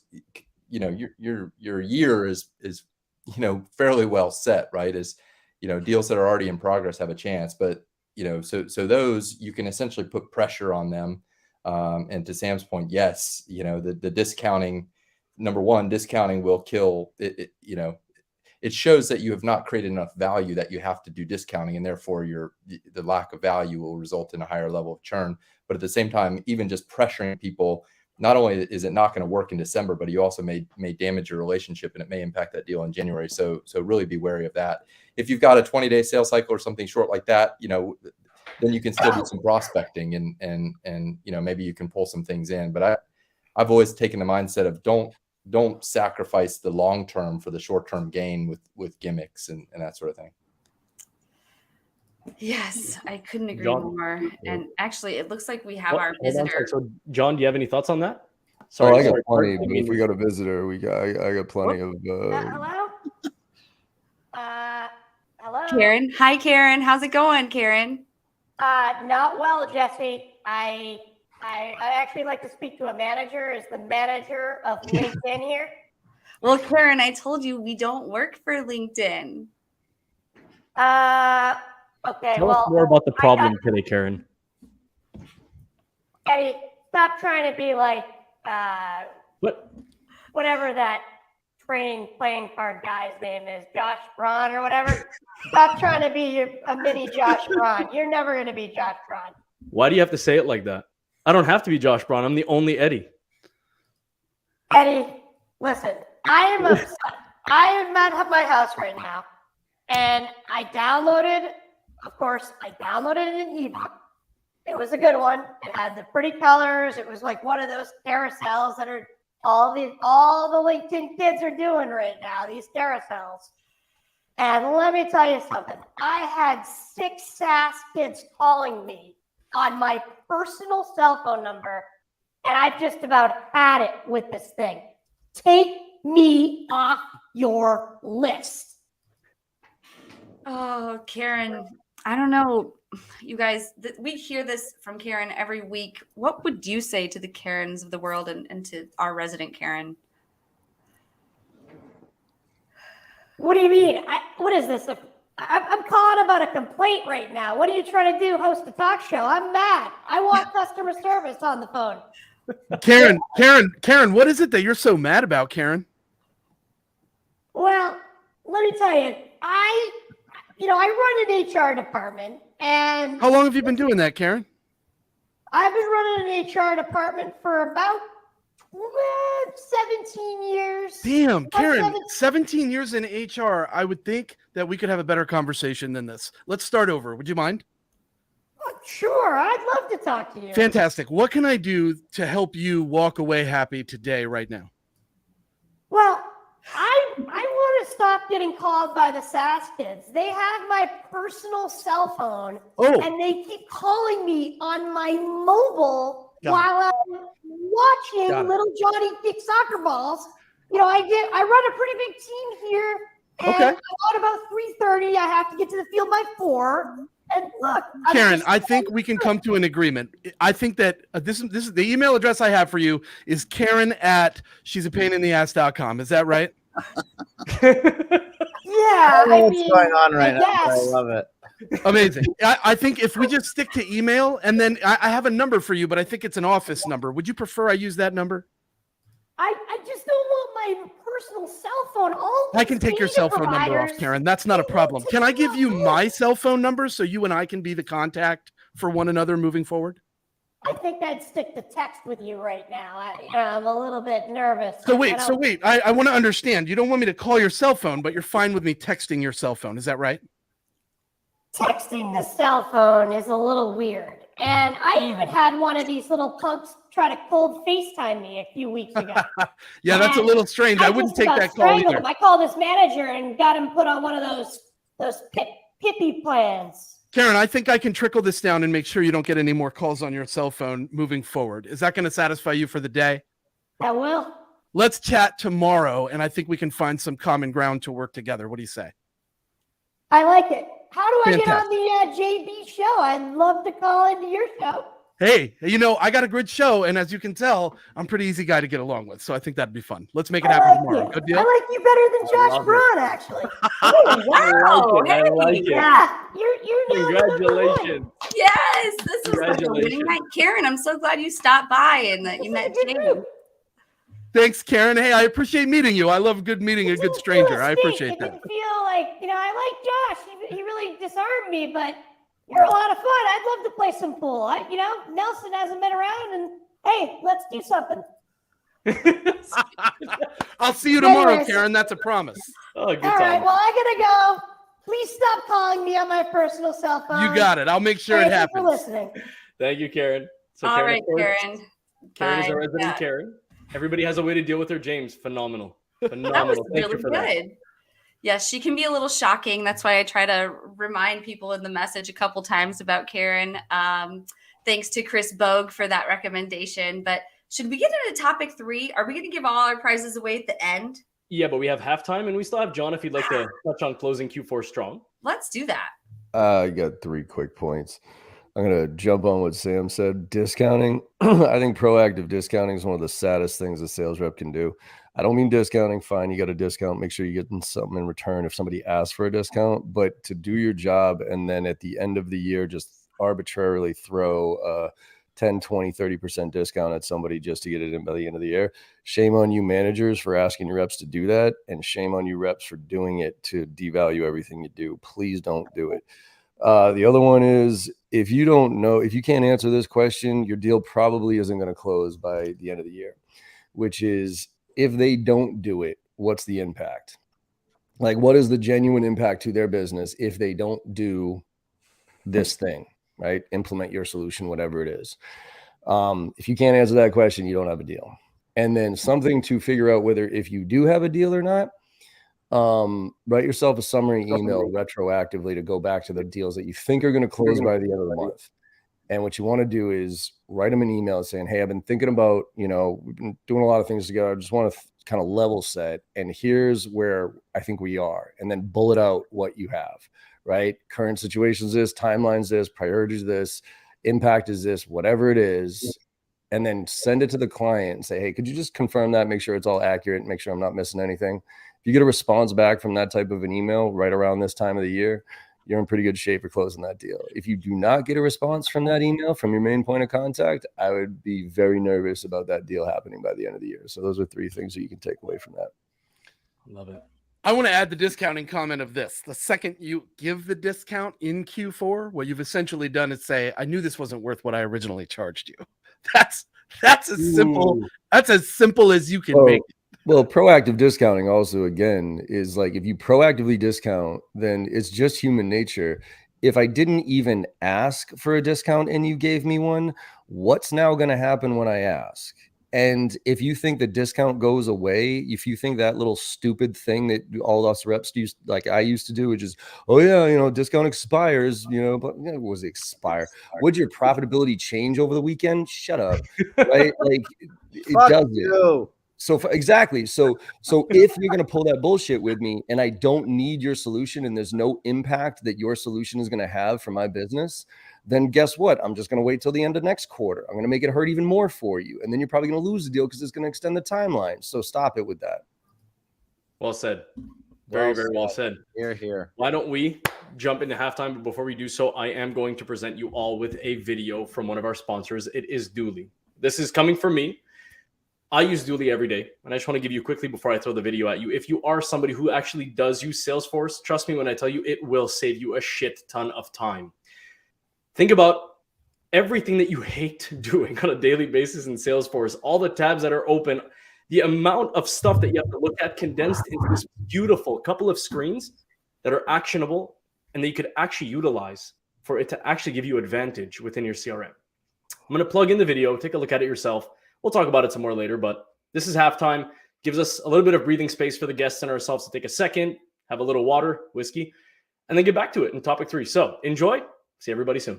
your year is fairly well set, right? Deals that are already in progress have a chance, but so those you can essentially put pressure on them. And to Sam's point, yes, the discounting number one, discounting will kill it. It shows that you have not created enough value that you have to do discounting, and therefore the lack of value will result in a higher level of churn. But at the same time, even just pressuring people, not only is it not going to work in December, but you also may damage your relationship, and it may impact that deal in January. So really be wary of that. If you've got a 20-day sales cycle or something short like that, then you can still do some prospecting and maybe you can pull some things in. But I've always taken the mindset of don't sacrifice the long term for the short term gain with gimmicks and that sort of thing. Yes, I couldn't agree John? more. And actually, it looks like we have our Hold on a visitor. sec. So, John, do you have any thoughts on that? I got sorry, plenty. But if we got a visitor, I got plenty of. Hello? Hello? Karen. Hi, Karen. How's it going, Karen? Not well, Jesse. I actually like to speak to a manager. Is the manager of LinkedIn here? Well, Karen, I told you we don't work for LinkedIn. Okay. Tell us more about the problem today, Karen. Eddie, stop trying to be like What? whatever that training playing card guy's name is, Josh Braun or whatever. Stop trying to be a mini Josh Braun. You're never going to be Josh Braun. Why do you have to say it like that? I don't have to be Josh Braun. I'm the only Eddie. Eddie, listen, I am upset. I am at my house right now, and I downloaded an ebook. It was a good one. It had the pretty colors. It was like one of those carousels that are all the LinkedIn kids are doing right now, these carousels. And let me tell you something. I had 6 SaaS kids calling me on my personal cell phone number, and I've just about had it with this thing. Take me off your list. Oh, Karen, I don't know. You guys, we hear this from Karen every week. What would you say to the Karens of the world and to our resident Karen? What do you mean? What is this? I'm calling about a complaint right now. What are you trying to do? Host a talk show? I'm mad. I want customer service on the phone. Karen, what is it that you're so mad about, Karen? Well, let me tell you, I run an HR department, and How long have you been doing that, Karen? I've been running an HR department for about 17 years. Damn, About Karen, 17 years in HR. I would think that we could have a better conversation than this. Let's start over. Would you mind? Sure, I'd love to talk to you. Fantastic. What can I do to help you walk away happy today, right now? Well, I want to stop getting called by the SaaS kids. They have my personal cell phone, and they keep calling me on my mobile while I'm watching little Johnny kick soccer balls. I run a pretty big team here, and at about 3:30, I have to get to the field by 4. And look, Karen, I think we can come to an agreement. I think that this is the email address I have for you is Karen@she'sapaininass.com. Is that right? Yeah, What's going on right now? I love it. Amazing. I think if we just stick to email, and then I have a number for you, but I think it's an office number. Would you prefer I use that number? I just don't want my personal cell phone. I can take your cell phone number off, Karen. That's not a problem. Can I give you my cell phone number so you and I can be the contact for one another moving forward? I think I'd stick to text with you right now. I'm a little bit nervous. So wait. I want to understand. You don't want me to call your cell phone, but you're fine with me texting your cell phone. Is that right? Texting the cell phone is a little weird. And I even had one of these little punks try to cold FaceTime me a few weeks ago. Yeah, that's a little strange. I wouldn't take that call either. I called this manager and got him put on one of those Pippi plans. Karen, I think I can trickle this down and make sure you don't get any more calls on your cell phone moving forward. Is that going to satisfy you for the day? That will. Let's chat tomorrow, and I think we can find some common ground to work together. What do you say? I like it. How do I Fantastic. get on the JB show? I'd love to call into your show. Hey, I got a good show, and as you can tell, I'm a pretty easy guy to get along with, so I think that'd be fun. Let's make it happen tomorrow. Good deal? I like you better than Josh Braun, actually. Oh, wow. I like it. Yeah, you're Congratulations. Yes, this was like a Congratulations. winning night. Karen, I'm so glad you stopped by and that you met Jamie. Thanks, Karen. Hey, I appreciate meeting you. I love meeting a good stranger. I appreciate It that. didn't feel like, I like Josh. He really disarmed me, but you're a lot of fun. I'd love to play some pool. Nelson hasn't been around, and hey, let's do something. I'll see you tomorrow, Anyways. Karen. That's a promise. Oh, good All time. right, well, I gotta go. Please stop calling me on my personal cell phone. You got it. I'll make sure it Thank you happens. for listening. Thank you, Karen. So All Karen, right, of course, Karen. Karen is Bye. our resident Yeah. Karen. Everybody has a way to deal with her. James, phenomenal. That was Phenomenal. Thank really you for good. that. Yes, she can be a little shocking. That's why I try to remind people in the message a couple times about Karen. Thanks to Chris Bogue for that recommendation. But should we get into topic 3? Are we going to give all our prizes away at the end? Yeah, but we have halftime, and we still have John if you'd like to touch on closing Q4 strong. Let's do that. I got 3 quick points. I'm going to jump on what Sam said. Discounting. I think proactive discounting is one of the saddest things a sales rep can do. I don't mean discounting. Fine, you got a discount. Make sure you get something in return if somebody asks for a discount. But to do your job and then at the end of the year, just arbitrarily throw a 10, 20, 30% discount at somebody just to get it in by the end of the year. Shame on you managers for asking your reps to do that. And shame on you reps for doing it to devalue everything you do. Please don't do it. The other one is if you can't answer this question, your deal probably isn't going to close by the end of the year, which is if they don't do it, what's the impact? Like, what is the genuine impact to their business if they don't do this thing, right? Implement your solution, whatever it is. If you can't answer that question, you don't have a deal. And then something to figure out whether if you do have a deal or not, write yourself a summary email retroactively to go back to the deals that you think are going to close by the end of the month. And what you want to do is write them an email saying, hey, I've been thinking about, we've been doing a lot of things together. I just want to kind of level set. And here's where I think we are. And then bullet out what you have, right? Current situation is this, timelines this, priorities this, impact is this, whatever it is. And then send it to the client and say, hey, could you just confirm that? Make sure it's all accurate. Make sure I'm not missing anything. If you get a response back from that type of an email right around this time of the year, you're in pretty good shape for closing that deal. If you do not get a response from that email from your main point of contact, I would be very nervous about that deal happening by the end of the year. So those are 3 things that you can take away from that. Love it. I want to add the discounting comment of this. The second you give the discount in Q4, what you've essentially done is say, I knew this wasn't worth what I originally charged you. That's as simple. That's as simple as you can make it. Well, proactive discounting also, again, is like if you proactively discount, then it's just human nature. If I didn't even ask for a discount and you gave me one, what's now going to happen when I ask? And if you think the discount goes away, if you think that little stupid thing that all us reps used, like I used to do, which is, oh yeah, discount expires, but what was it expire? Would your profitability change over the weekend? Shut up, right? Like it doesn't. So exactly. So if you're going to pull that bullshit with me and I don't need your solution and there's no impact that your solution is going to have for my business, then guess what? I'm just going to wait till the end of next quarter. I'm going to make it hurt even more for you. And then you're probably going to lose the deal because it's going to extend the timeline. So stop it with that. Well said. Very, very well said. Here. Why don't we jump into halftime? But before we do so, I am going to present you all with a video from one of our sponsors. It is Dooley. This is coming from me. I use Dooley every day, and I just want to give you quickly before I throw the video at you. If you are somebody who actually does use Salesforce, trust me when I tell you, it will save you a shit ton of time. Think about everything that you hate doing on a daily basis in Salesforce, all the tabs that are open, the amount of stuff that you have to look at condensed into this beautiful couple of screens that are actionable and that you could actually utilize for it to actually give you advantage within your CRM. I'm going to plug in the video, take a look at it yourself. We'll talk about it some more later, but this is halftime. Gives us a little bit of breathing space for the guests and ourselves to take a second, have a little water, whiskey, and then get back to it in topic 3. So enjoy. See everybody soon.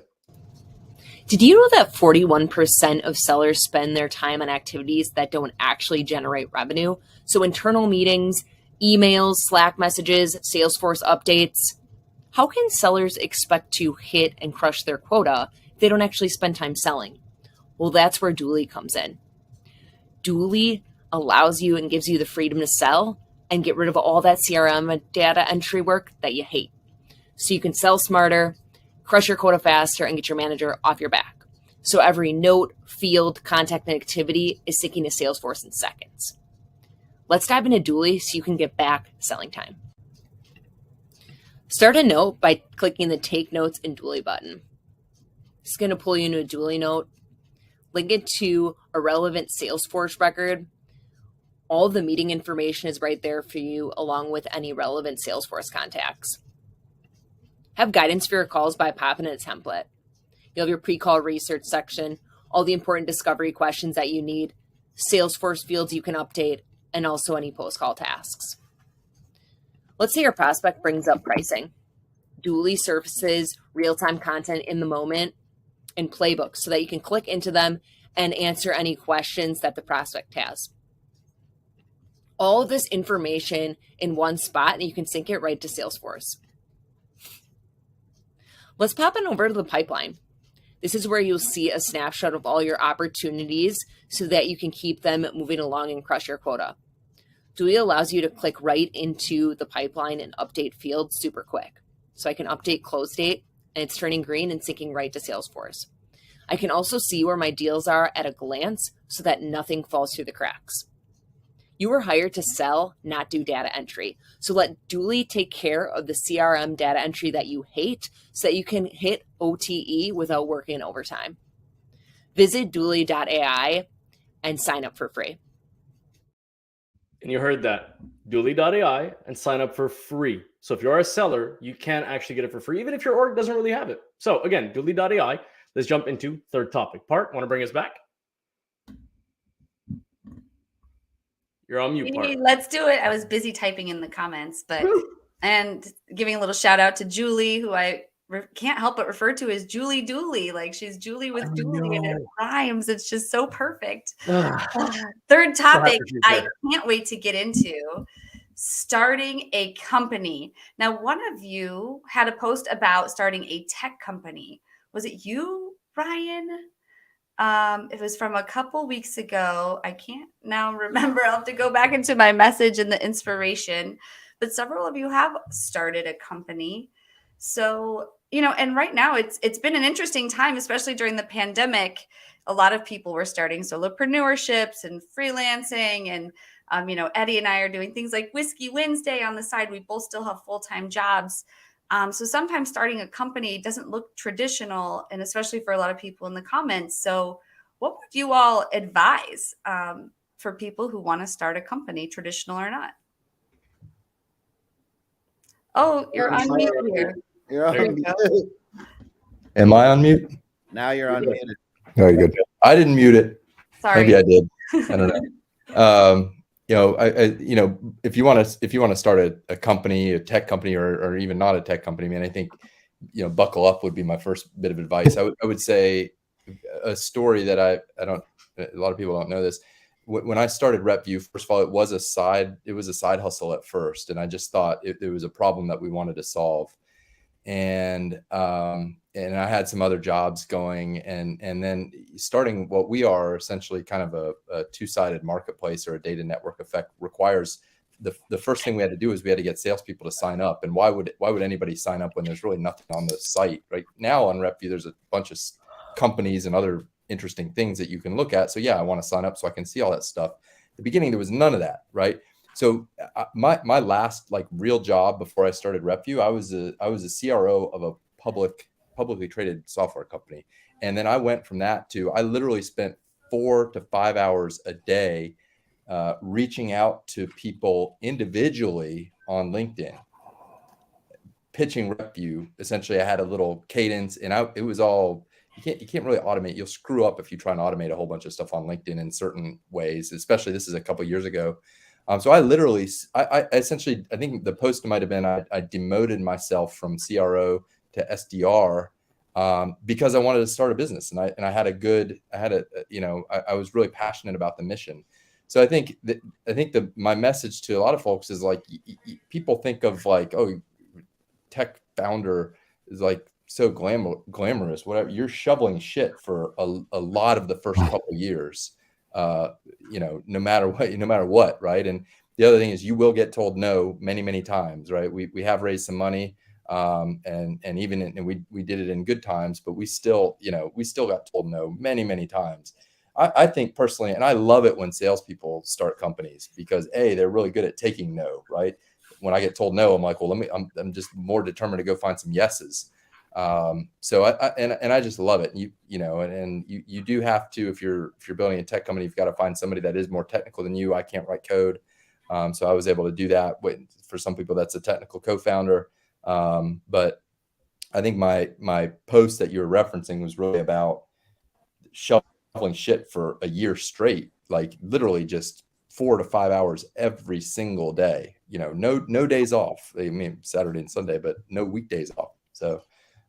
Did you know that 41% of sellers spend their time on activities that don't actually generate revenue? So internal meetings, emails, Slack messages, Salesforce updates. How can sellers expect to hit and crush their quota if they don't actually spend time selling? Well, that's where Dooley comes in. Dooley allows you and gives you the freedom to sell and get rid of all that CRM and data entry work that you hate. So you can sell smarter, crush your quota faster, and get your manager off your back. So every note, field, contact, and activity is syncing to Salesforce in seconds. Let's dive into Duly so you can get back selling time. Start a note by clicking the Take Notes in Duly button. It's going to pull you into a Duly note, link it to a relevant Salesforce record. All the meeting information is right there for you, along with any relevant Salesforce contacts. Have guidance for your calls by popping in a template. You'll have your pre-call research section, all the important discovery questions that you need, Salesforce fields you can update, and also any post-call tasks. Let's say your prospect brings up pricing. Duly surfaces real-time content in the moment and playbooks so that you can click into them and answer any questions that the prospect has. All of this information in one spot, and you can sync it right to Salesforce. Let's pop on over to the pipeline. This is where you'll see a snapshot of all your opportunities so that you can keep them moving along and crush your quota. Duly allows you to click right into the pipeline and update fields super quick. So I can update close date, and it's turning green and syncing right to Salesforce. I can also see where my deals are at a glance so that nothing falls through the cracks. You were hired to sell, not do data entry. So let Duly take care of the CRM data entry that you hate so that you can hit OTE without working overtime. Visit Duly.ai and sign up for free. And you heard that. Duly.ai and sign up for free. So if you're a seller, you can actually get it for free, even if your org doesn't really have it. So again, Duly.ai. Let's jump into third topic. Part, want to bring us back? You're on mute, Part. Let's do it. I was busy typing in the comments, and giving a little shout out to Julie, who I can't help but refer to as Julie Dooley. Like she's Julie with Dooley, and it rhymes. It's just so perfect. Third topic, I can't wait to get into starting a company. Now, one of you had a post about starting a tech company. Was it you, Ryan? It was from a couple weeks ago. I can't now remember. I'll have to go back into my message and the inspiration. But several of you have started a company. So, and right now it's been an interesting time, especially during the pandemic. A lot of people were starting solopreneurships and freelancing. And, Eddie and I are doing things like Whiskey Wednesday on the side. We both still have full-time jobs. So sometimes starting a company doesn't look traditional, and especially for a lot of people in the comments. So what would you all advise for people who want to start a company, traditional or not? Oh, you're on mute here. You're on mute. Am I on mute? Now you're unmuted. Very good. I didn't mute it. Sorry. Maybe I did. I don't know. If you want to start a company, a tech company, or even not a tech company, man, I think, buckle up would be my first bit of advice. I would say a story that a lot of people don't know this. When I started RepView, first of all, it was a side hustle at first. And I just thought it was a problem that we wanted to solve. And I had some other jobs going, and then starting what we are essentially kind of a two-sided marketplace or a data network effect requires the first thing we had to do is we had to get salespeople to sign up. And why would anybody sign up when there's really nothing on the site right now? On RepView, there's a bunch of companies and other interesting things that you can look at. So yeah, I want to sign up so I can see all that stuff. At the beginning, there was none of that, right? So my last real job before I started RepView, I was a CRO of a publicly traded software company. And then I went from that to, I literally spent 4 to 5 hours a day reaching out to people individually on LinkedIn, pitching RepView. Essentially, I had a little cadence, and it was all, you can't really automate. You'll screw up if you try and automate a whole bunch of stuff on LinkedIn in certain ways, especially this is a couple of years ago. So I literally, I essentially, I think the post might have been, I demoted myself from CRO to SDR because I wanted to start a business, and I was really passionate about the mission. So I think my message to a lot of folks is people think of tech founder is so glamorous, whatever. You're shoveling shit for a lot of the first couple of years. No matter what, right? And the other thing is you will get told no many, many times, right? We have raised some money, and we did it in good times, but we still got told no many, many times. I think personally, and I love it when salespeople start companies because they're really good at taking no, right? When I get told no, I'm like, well, I'm just more determined to go find some yeses. So I just love it. You do have to, if you're building a tech company, you've got to find somebody that is more technical than you. I can't write code. So I was able to do that. For some people, that's a technical co-founder. But I think my post that you were referencing was really about shoveling shit for a year straight, like literally just 4 to 5 hours every single day. No days off. I mean, Saturday and Sunday, but no weekdays off. So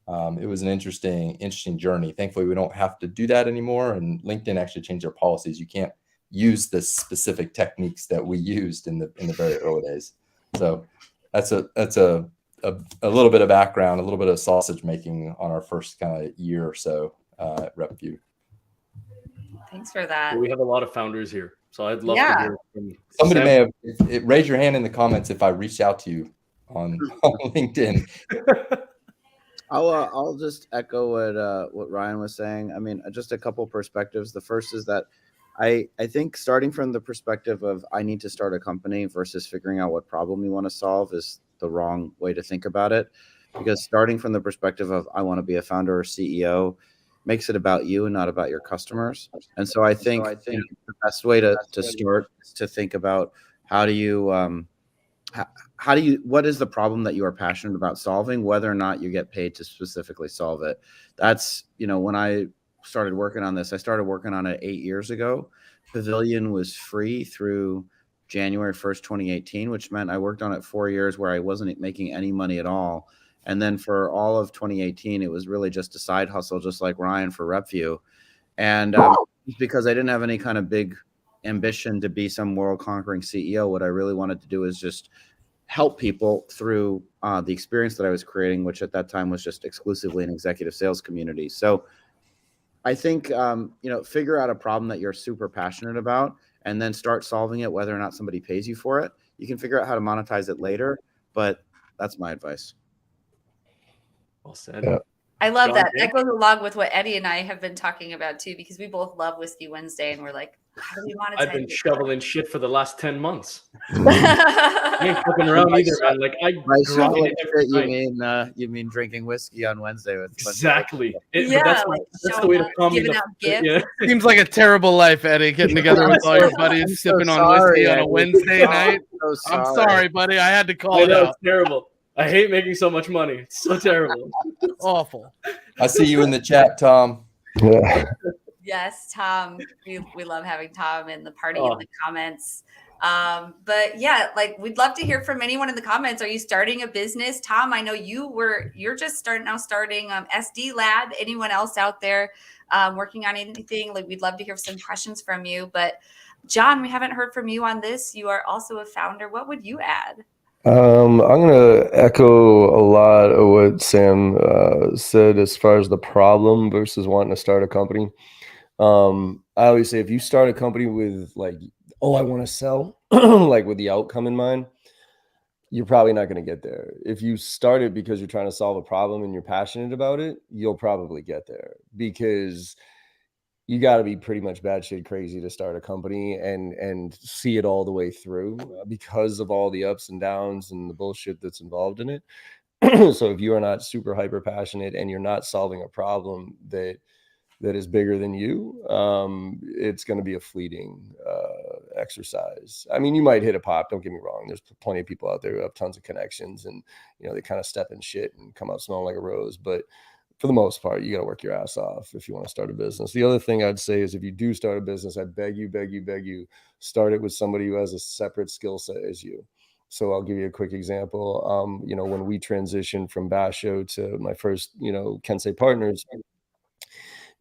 it was an interesting journey. Thankfully, we don't have to do that anymore. And LinkedIn actually changed their policies. You can't use the specific techniques that we used in the very early days. So that's a little bit of background, a little bit of sausage making on our first kind of year or so at RepView. Thanks for that. Well, we have a lot of founders here, so I'd love to hear from somebody. Sam. May have raise your hand in the comments if I reached out to you on LinkedIn. I'll just echo what Ryan was saying. I mean, just a couple perspectives. The first is that I think starting from the perspective of I need to start a company versus figuring out what problem you want to solve is the wrong way to think about it. Because starting from the perspective of I want to be a founder or CEO makes it about you and not about your customers. And so I think the best way to start is to think about what is the problem that you are passionate about solving, whether or not you get paid to specifically solve it. That's, when I started working on this, I started working on it 8 years ago. Pavilion was free through January 1st, 2018, which meant I worked on it 4 years where I wasn't making any money at all. And then for all of 2018, it was really just a side hustle, just like Ryan for RepView. And because I didn't have any kind of big ambition to be some world conquering CEO, what I really wanted to do is just help people through the experience that I was creating, which at that time was just exclusively an executive sales community. So I think, figure out a problem that you're super passionate about and then start solving it, whether or not somebody pays you for it. You can figure out how to monetize it later, but that's my advice. Well said. Yeah. I love John, that. yeah. That goes along with what Eddie and I have been talking about too, because we both love Whiskey Wednesday, and we're like, how do we monetize I've been it? shoveling shit for the last 10 months. I I ain't fucking around either, man. Like I By grind shoveling it every shit, night. you mean drinking whiskey on Wednesday with Exactly. Yeah, That's like the showing way to up, calm me giving the out gifts. yeah. Seems like a terrible life, Eddie, getting together with all your buddies, sipping on whiskey on a Wednesday night. I'm sorry, buddy. I had to call I it know, out. it's terrible. I hate making so much money. It's so terrible. Awful. I see you in the chat, Tom. Yeah. Yes, Tom. We love having Tom in the party Oh. in the comments. But yeah, like we'd love to hear from anyone in the comments. Are you starting a business? Tom, I know you're just starting SD Lab. Anyone else out there working on anything? Like we'd love to hear some questions from you. But John, we haven't heard from you on this. You are also a founder. What would you add? I'm going to echo a lot of what Sam said as far as the problem versus wanting to start a company. I always say if you start a company with like, oh, I want to sell, like with the outcome in mind, you're probably not going to get there. If you start it because you're trying to solve a problem and you're passionate about it, you'll probably get there, because you got to be pretty much batshit crazy to start a company and see it all the way through because of all the ups and downs and the bullshit that's involved in it. So if you are not super hyper passionate and you're not solving a problem that is bigger than you, it's going to be a fleeting exercise. I mean, you might hit a pop, don't get me wrong. There's plenty of people out there who have tons of connections and, they kind of step in shit and come out smelling like a rose. But for the most part, you got to work your ass off if you want to start a business. The other thing I'd say is if you do start a business, I beg you, start it with somebody who has a separate skill set as you. So I'll give you a quick example. When we transitioned from Basho to my first, Kensei Partners,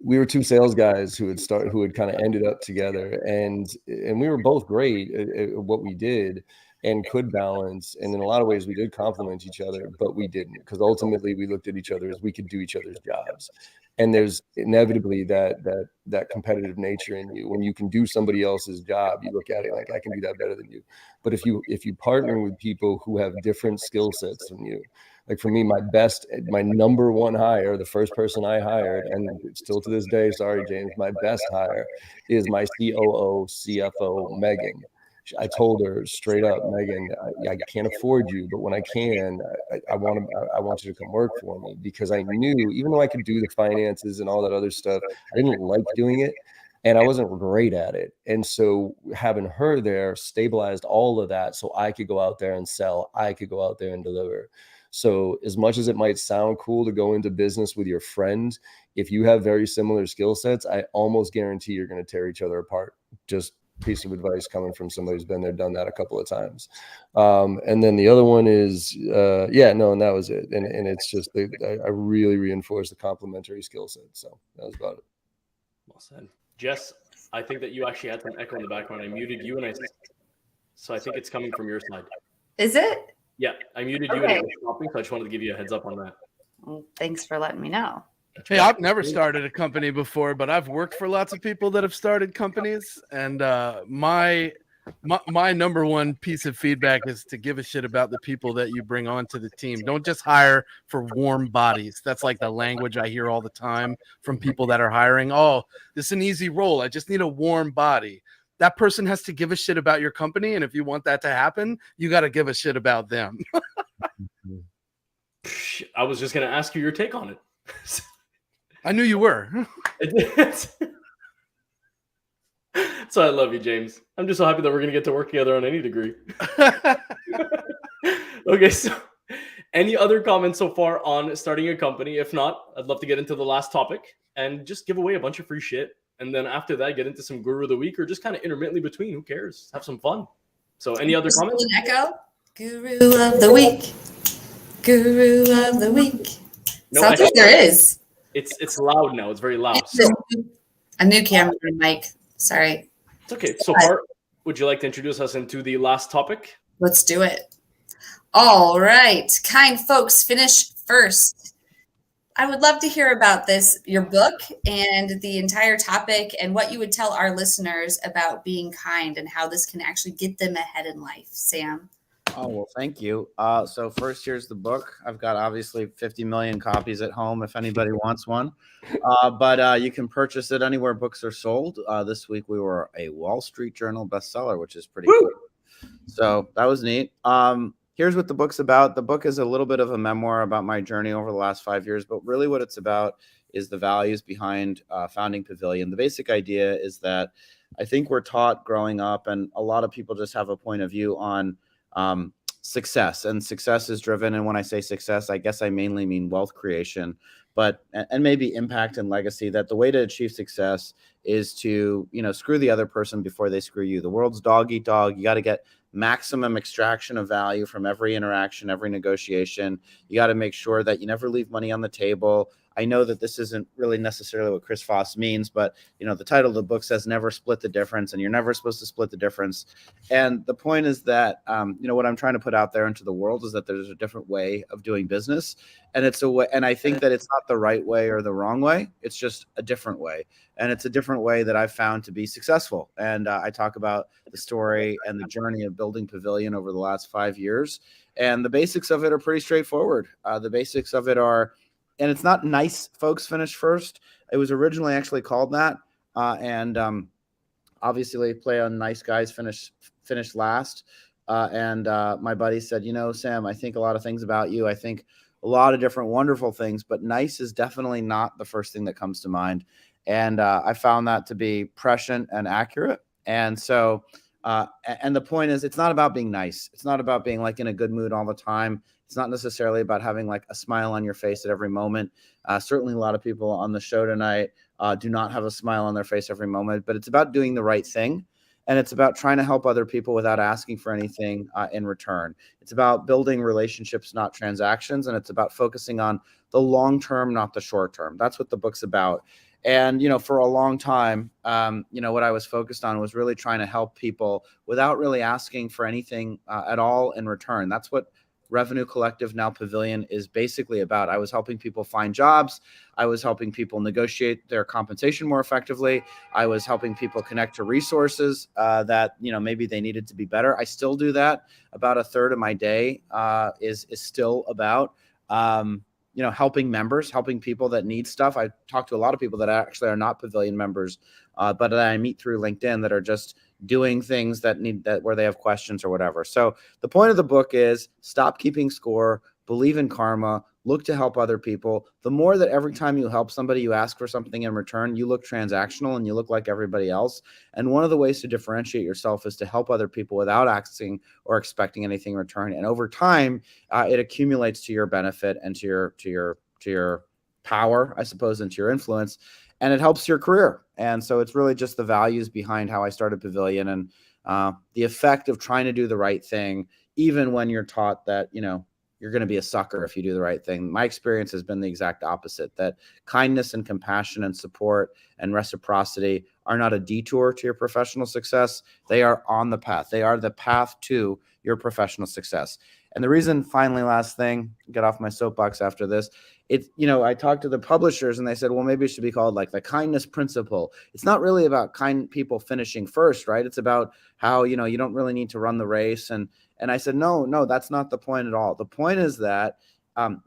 we were two sales guys who had kind of ended up together, and we were both great at what we did and could balance. And in a lot of ways we did complement each other, but we didn't, because ultimately we looked at each other as we could do each other's jobs. And there's inevitably that competitive nature in you. When you can do somebody else's job, you look at it like, I can do that better than you. But if you partner with people who have different skill sets than you, Like for me, my number one hire, the first person I hired, and still to this day, sorry, James, my best hire is my COO, CFO, Megan. I told her straight up, Megan, I can't afford you, but when I can, I want you to come work for me, because I knew, even though I could do the finances and all that other stuff, I didn't like doing it. And I wasn't great at it. And so having her there stabilized all of that, so I could go out there and sell. I could go out there and deliver. So as much as it might sound cool to go into business with your friend, if you have very similar skill sets, I almost guarantee you're going to tear each other apart. Just piece of advice coming from somebody who's been there, done that a couple of times. And then the other one is, and that was it. And it's just, I really reinforced the complementary skill set. So that was about it. Well said. Jess, I think that you actually had some echo in the background. I muted you, so I think it's coming from your side. Is it? Yeah, I muted you and it was stopping, so I just wanted to give you a heads up on that. Well, thanks for letting me know. Hey, I've never started a company before, but I've worked for lots of people that have started companies, and my number one piece of feedback is to give a shit about the people that you bring onto the team. Don't just hire for warm bodies. That's like the language I hear all the time from people that are hiring. Oh, this is an easy role. I just need a warm body. That person has to give a shit about your company, and if you want that to happen, you got to give a shit about them. I was just going to ask you your take on it. I knew you were. So I love you, James. I'm just so happy that we're going to get to work together on any degree. Okay, so any other comments so far on starting a company? If not, I'd love to get into the last topic and just give away a bunch of free shit. And then after that, get into some Guru of the Week, or just kind of intermittently between. Who cares? Have some fun. So any other comments? Echo? Guru of the Week. Guru of the Week. No, Sounds like there is. It's loud now. It's very loud. A new camera mic. Sorry. It's okay. So far, would you like to introduce us into the last topic? Let's do it. All right. Kind folks, finish first. I would love to hear about this, your book and the entire topic, and what you would tell our listeners about being kind and how this can actually get them ahead in life. Sam? Oh, well, thank you. So first, here's the book. I've got obviously 50 million copies at home if anybody wants one. But you can purchase it anywhere books are sold. This week, we were a Wall Street Journal bestseller, which is pretty cool. So that was neat. Here's what the book's about. The book is a little bit of a memoir about my journey over the last 5 years, but really what it's about is the values behind founding Pavilion. The basic idea is that I think we're taught growing up, and a lot of people just have a point of view on success, and success is driven. And when I say success, I guess I mainly mean wealth creation, and maybe impact and legacy, that the way to achieve success is to, screw the other person before they screw you. The world's dog eat dog. You got to get maximum extraction of value from every interaction, every negotiation. You got to make sure that you never leave money on the table. I know that this isn't really necessarily what Chris Voss means, but the title of the book says never split the difference, and you're never supposed to split the difference. And the point is that, what I'm trying to put out there into the world is that there's a different way of doing business. And it's a way, and I think that it's not the right way or the wrong way. It's just a different way. And it's a different way that I've found to be successful. And I talk about the story and the journey of building Pavilion over the last 5 years. And the basics of it are pretty straightforward. The basics of it are, and it's not nice folks finish first. It was originally actually called that. Obviously they play on nice guys finish last. My buddy said, Sam, I think a lot of things about you. I think a lot of different wonderful things, but nice is definitely not the first thing that comes to mind. And I found that to be prescient and accurate. And so, and the point is, it's not about being nice. It's not about being like in a good mood all the time. It's not necessarily about having like a smile on your face at every moment. Certainly a lot of people on the show tonight do not have a smile on their face every moment, but it's about doing the right thing. And it's about trying to help other people without asking for anything in return. It's about building relationships, not transactions. And it's about focusing on the long term, not the short term. That's what the book's about. And, for a long time, what I was focused on was really trying to help people without really asking for anything at all in return. That's what Revenue Collective, now Pavilion, is basically about. I was helping people find jobs. I was helping people negotiate their compensation more effectively. I was helping people connect to resources that, maybe they needed to be better. I still do that. About a third of my day is still about helping members, helping people that need stuff. I talk to a lot of people that actually are not Pavilion members, but that I meet through LinkedIn that are just doing things that where they have questions or whatever. So the point of the book is stop keeping score, believe in karma, look to help other people. The more that every time you help somebody, you ask for something in return, you look transactional and you look like everybody else. And one of the ways to differentiate yourself is to help other people without asking or expecting anything in return. And over time, it accumulates to your benefit and to your power, I suppose, and to your influence, and it helps your career. And so it's really just the values behind how I started Pavilion, and the effect of trying to do the right thing, even when you're taught that, you're going to be a sucker if you do the right thing. My experience has been the exact opposite, that kindness and compassion and support and reciprocity are not a detour to your professional success. They are on the path. They are the path to your professional success. And the reason, finally, last thing, get off my soapbox after this, I talked to the publishers and they said, well, maybe it should be called like the kindness principle. It's not really about kind people finishing first, right? It's about how, you don't really need to run the race. And I said, no, that's not the point at all. The point is that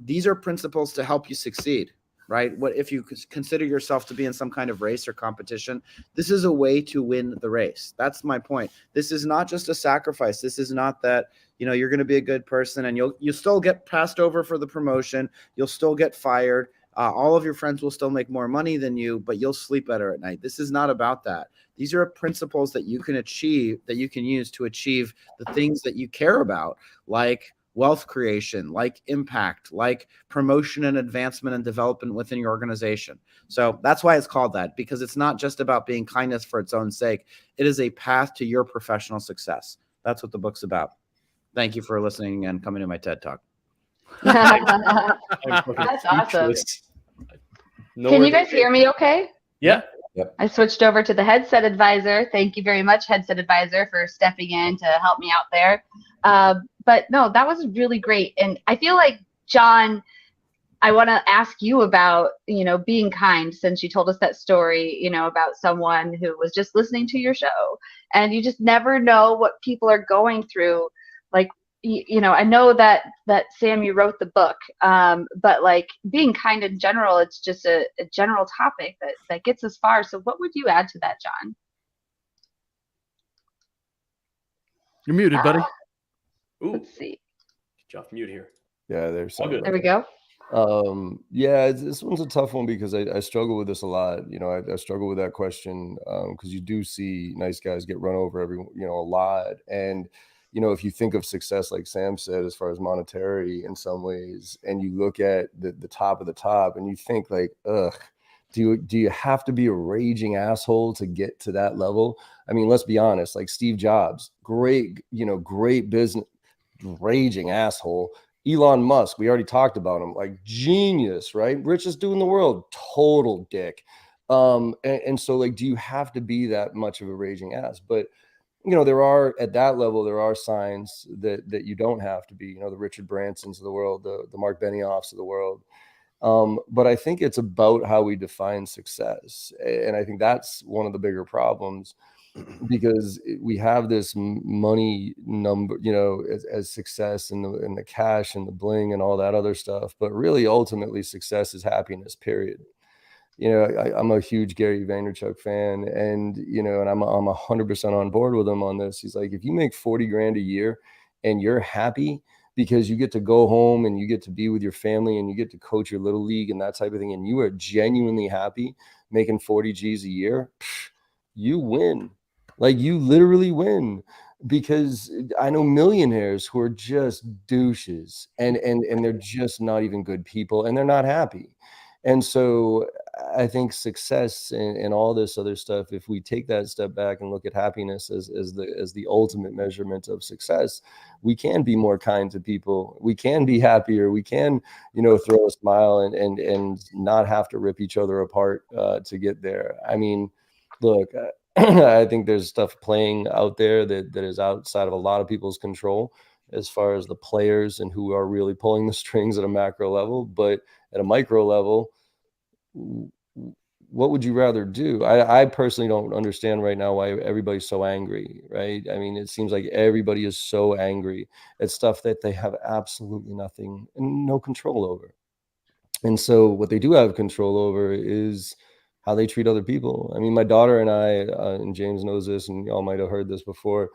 these are principles to help you succeed, right? What if you consider yourself to be in some kind of race or competition? This is a way to win the race. That's my point. This is not just a sacrifice. This is not that, you're going to be a good person and you'll still get passed over for the promotion. You'll still get fired. All of your friends will still make more money than you, but you'll sleep better at night. This is not about that. These are principles that you can achieve, that you can use to achieve the things that you care about, like wealth creation, like impact, like promotion and advancement and development within your organization. So that's why it's called that, because it's not just about being kindness for its own sake. It is a path to your professional success. That's what the book's about. Thank you for listening and coming to my TED Talk. That's awesome. Can you guys hear me okay? Yeah. Yep. I switched over to the headset advisor. Thank you very much, headset advisor, for stepping in to help me out there. But no, that was really great. And I feel like, John, I want to ask you about, being kind, since you told us that story, about someone who was just listening to your show, and you just never know what people are going through. Like, I know that Sam, you wrote the book, but like being kind in general, it's just a general topic that gets us far. So what would you add to that, John? You're muted, buddy. Ooh, Let's see. get you off mute here. Yeah, there's All good. There we go. Yeah, this one's a tough one because I struggle with this a lot. I struggle with that question because you do see nice guys get run over a lot. And if you think of success, like Sam said, as far as monetary in some ways, and you look at the top of the top and you think like, ugh, do you have to be a raging asshole to get to that level? I mean, let's be honest, like Steve Jobs, great business, raging asshole. Elon Musk, we already talked about him, like genius, right? Richest dude in the world, total dick. And so like, do you have to be that much of a raging ass? But there are, at that level, there are signs that you don't have to be, the Richard Bransons of the world, the Mark Benioffs of the world. But I think it's about how we define success. And I think that's one of the bigger problems, because we have this money number, as success, and the cash and the bling and all that other stuff. But really, ultimately, success is happiness, period. I'm a huge Gary Vaynerchuk fan, and and I'm 100% on board with him on this. He's like, if you make 40 grand a year and you're happy because you get to go home and you get to be with your family and you get to coach your little league and that type of thing, and you are genuinely happy making 40 G's a year, you win. Like, you literally win. Because I know millionaires who are just douches and they're just not even good people, and they're not happy. And so I think success and all this other stuff, if we take that step back and look at happiness as the ultimate measurement of success, we can be more kind to people. We can be happier. We can, throw a smile and not have to rip each other apart to get there. I mean, look, I think there's stuff playing out there that is outside of a lot of people's control, as far as the players and who are really pulling the strings at a macro level. But at a micro level, what would you rather do? I personally don't understand right now why everybody's so angry, right? I mean, it seems like everybody is so angry at stuff that they have absolutely nothing and no control over. And so what they do have control over is how they treat other people. I mean, my daughter and I, and James knows this, and y'all might have heard this before,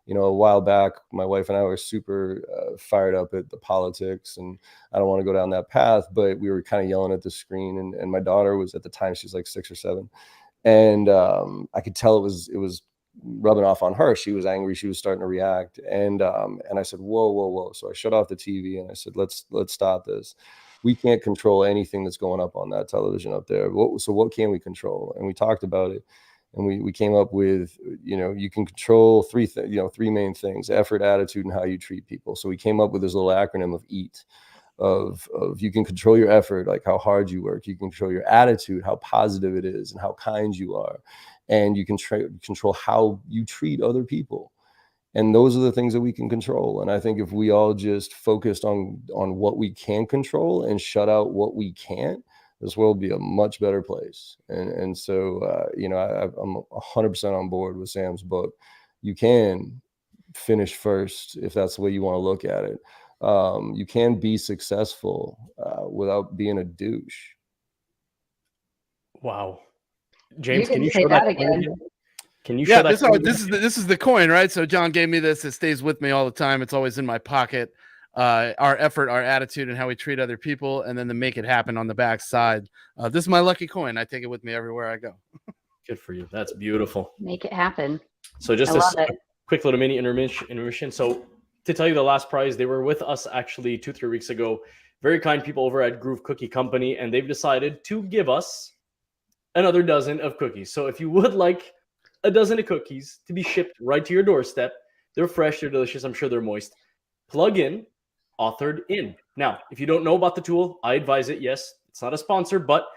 you know, a while back, my wife and I were super fired up at the politics, and I don't want to go down that path, but we were kind of yelling at the screen, and my daughter was, at the time, she's like 6 or 7. And I could tell it was rubbing off on her. She was angry. She was starting to react. And I said, whoa. So I shut off the TV and I said, let's stop this. We can't control anything that's going up on that television up there. So what can we control? And we talked about it. And we came up with, you know, you can control three main things: effort, attitude, and how you treat people. So we came up with this little acronym of EAT, of you can control your effort, like how hard you work. You can control your attitude, how positive it is and how kind you are. And you can control how you treat other people. And those are the things that we can control. And I think if we all just focused on what we can control and shut out what we can't, this world would be a much better place. And so, you know, I'm 100% on board with Sam's book. You can finish first if that's the way you want to look at it. You can be successful without being a douche. Wow. James, can you say show that that again? Can you show that? This is the coin, right? So John gave me this. It stays with me all the time. It's always in my pocket. Our effort, our attitude, and how we treat other people, and then the make it happen on the back side. This is my lucky coin. I take it with me everywhere I go. Good for you. That's beautiful. Make it happen. So just a quick little mini intermission. So to tell you the last prize, they were with us actually 2-3 weeks ago. Very kind people over at Groove Cookie Company, and they've decided to give us another dozen of cookies. So if you would like a dozen of cookies to be shipped right to your doorstep, they're fresh, they're delicious, I'm sure they're moist. Plug in Authored In. Now, if you don't know about the tool, I advise it. Yes, it's not a sponsor, but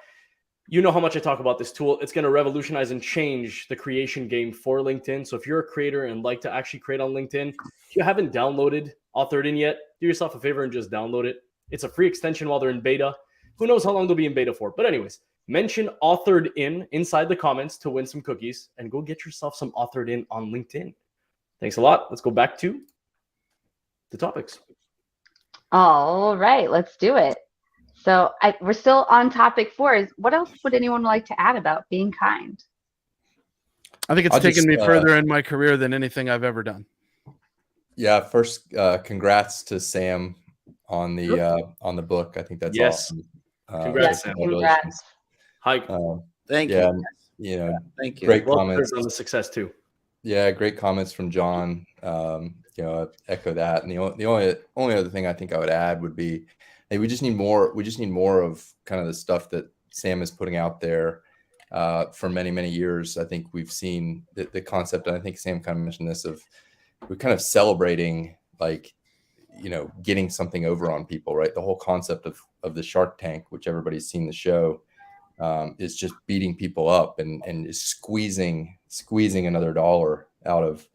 you know how much I talk about this tool. It's going to revolutionize and change the creation game for LinkedIn. So if you're a creator and like to actually create on LinkedIn, if you haven't downloaded Authored In yet, do yourself a favor and just download it. It's a free extension while they're in beta. Who knows how long they'll be in beta for? But anyways, mention Authored In inside the comments to win some cookies, and go get yourself some Authored In on LinkedIn. Thanks a lot. Let's go back to the topics. All right, let's do it. So we're still on topic 4. What else would anyone like to add about being kind? I think it's taken me further in my career than anything I've ever done. Yeah. First, congrats to Sam on the book. I think that's awesome. Congrats, Sam. Congrats. Hi. Thank yeah, you. You know, Thank you. Great Well, comments on the success too. Yeah, great comments from John. You know, echo that. And the only other thing I think I would add would be, hey, we just need more. We just need more of kind of the stuff that Sam is putting out there for many, many years. I think we've seen the concept, and I think Sam kind of mentioned this, of we're kind of celebrating, like, you know, getting something over on people, right? The whole concept of the Shark Tank, which everybody's seen the show, is just beating people up and is squeezing another dollar out of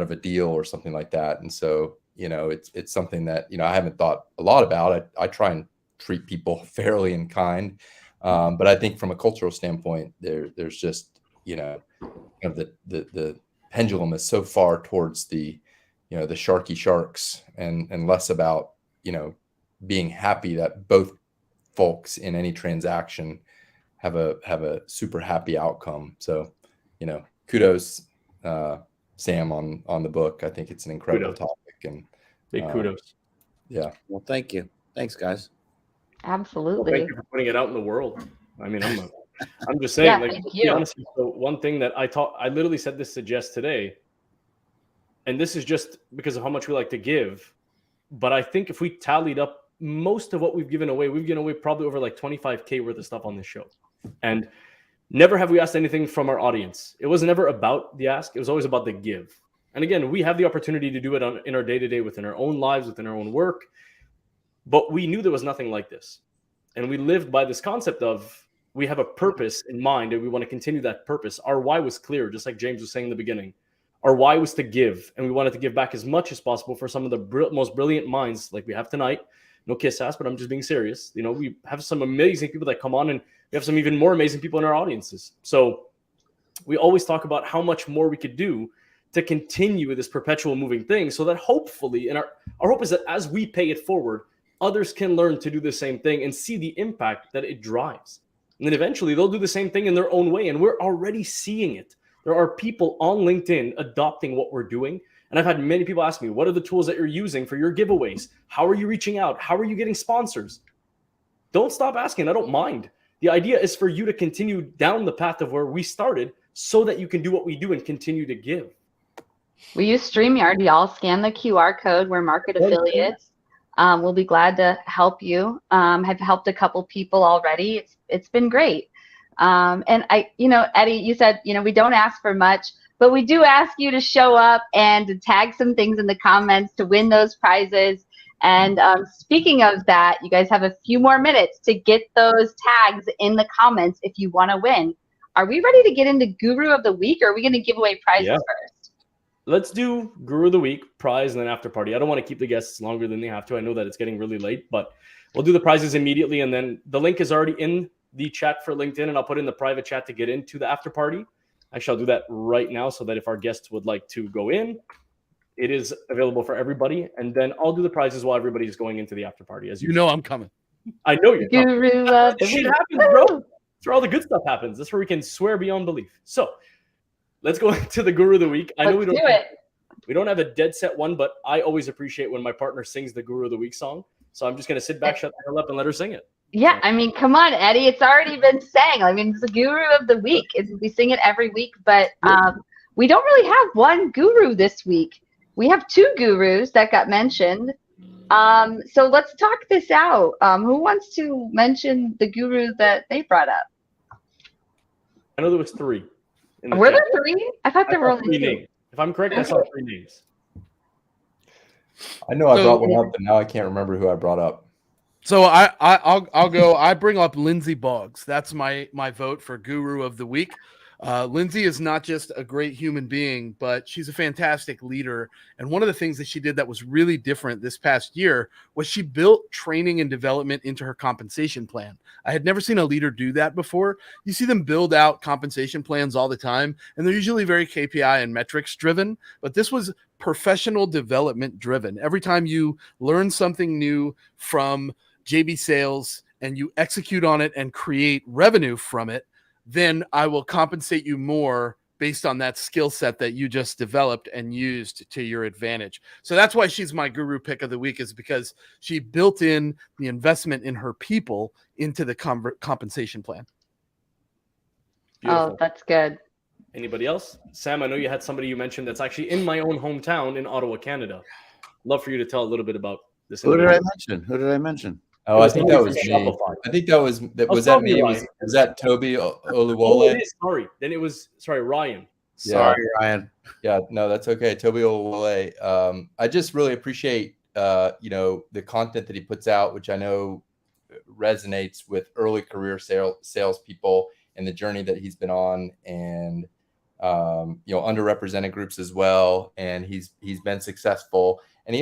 a deal or something like that. And so, you know, it's something that, you know, I haven't thought a lot about. I try and treat people fairly and kind, but I think from a cultural standpoint, there's just, you know, kind of the pendulum is so far towards the, you know, the sharky sharks and less about, you know, being happy that both folks in any transaction have a super happy outcome. So, you know, kudos, Sam, on the book. I think it's an incredible topic, and big kudos. Yeah. Well, thank you. Thanks, guys. Absolutely. Well, thank you for putting it out in the world. I mean, I'm just saying, like, thank to be you. honest, so one thing that I literally said this to Jess today, and this is just because of how much we like to give, but I think if we tallied up most of what we've given away probably over like 25K worth of stuff on this show. And never have we asked anything from our audience. It was never about the ask. It was always about the give. And again, we have the opportunity to do it in our day-to-day, within our own lives, within our own work. But we knew there was nothing like this. And we lived by this concept of, we have a purpose in mind and we want to continue that purpose. Our why was clear, just like James was saying in the beginning. Our why was to give, and we wanted to give back as much as possible for some of the most brilliant minds like we have tonight, no kiss ass, but I'm just being serious. You know, we have some amazing people that come on, and we have some even more amazing people in our audiences. So we always talk about how much more we could do to continue this perpetual moving thing, so that hopefully, and our hope is that as we pay it forward, others can learn to do the same thing and see the impact that it drives. And then eventually they'll do the same thing in their own way. And we're already seeing it. There are people on LinkedIn adopting what we're doing. And I've had many people ask me, what are the tools that you're using for your giveaways? How are you reaching out? How are you getting sponsors? Don't stop asking. I don't mind. The idea is for you to continue down the path of where we started, so that you can do what we do and continue to give. We use StreamYard. Y'all scan the QR code. We're market affiliates. We'll be glad to help you. Have helped a couple people already. It's been great. And Eddie, you said, we don't ask for much, but we do ask you to show up and to tag some things in the comments to win those prizes. And speaking of that, you guys have a few more minutes to get those tags in the comments if you want to win. Are we ready to get into Guru of the Week, or are we going to give away prizes first? Let's do Guru of the Week, prize, and then after party. I don't want to keep the guests longer than they have to. I know that it's getting really late, but we'll do the prizes immediately. And then the link is already in the chat for LinkedIn, and I'll put in the private chat to get into the after party. Actually, I'll do that right now, so that if our guests would like to go in, it is available for everybody. And then I'll do the prizes while everybody's going into the after party. As you know, I'm coming. I know you're coming. Guru of the Shit Week. happens, bro. That's where all the good stuff happens. That's where we can swear beyond belief. So let's go into the Guru of the Week. I know we don't have a dead set one, but I always appreciate when my partner sings the Guru of the Week song. So I'm just going to sit back, shut the hell up, and let her sing it. Yeah, I mean, come on, Eddie. It's already been sang. I mean, it's the Guru of the Week. We sing it every week, but we don't really have one guru this week. We have two gurus that got mentioned. So let's talk this out. Who wants to mention the guru that they brought up? I know there was three. Were there three? I thought there were only two. Names. If I'm correct, I saw three names. I know I brought one up, but now I can't remember who I brought up. So I'll go. I bring up Lindsay Boggs. That's my vote for Guru of the Week. Lindsay is not just a great human being, but she's a fantastic leader. And one of the things that she did that was really different this past year was she built training and development into her compensation plan. I had never seen a leader do that before. You see them build out compensation plans all the time, and they're usually very KPI and metrics driven, but this was professional development driven. Every time you learn something new from JB Sales and you execute on it and create revenue from it, then I will compensate you more based on that skill set that you just developed and used to your advantage. So that's why she's my guru pick of the week, is because she built in the investment in her people into the compensation plan. Beautiful. Oh, that's good. Anybody else? Sam, I know you had somebody you mentioned that's actually in my own hometown in Ottawa, Canada. Love for you to tell a little bit about this. Who did I mention? Oh, I think that was me. I think that was that me? Was that Toby Oluwole? Sorry. Then it was Ryan. Sorry, Ryan. Yeah, no, that's okay. Toby Oluwole. I just really appreciate the content that he puts out, which I know resonates with early career salespeople and the journey that he's been on, and underrepresented groups as well. And he's been successful. And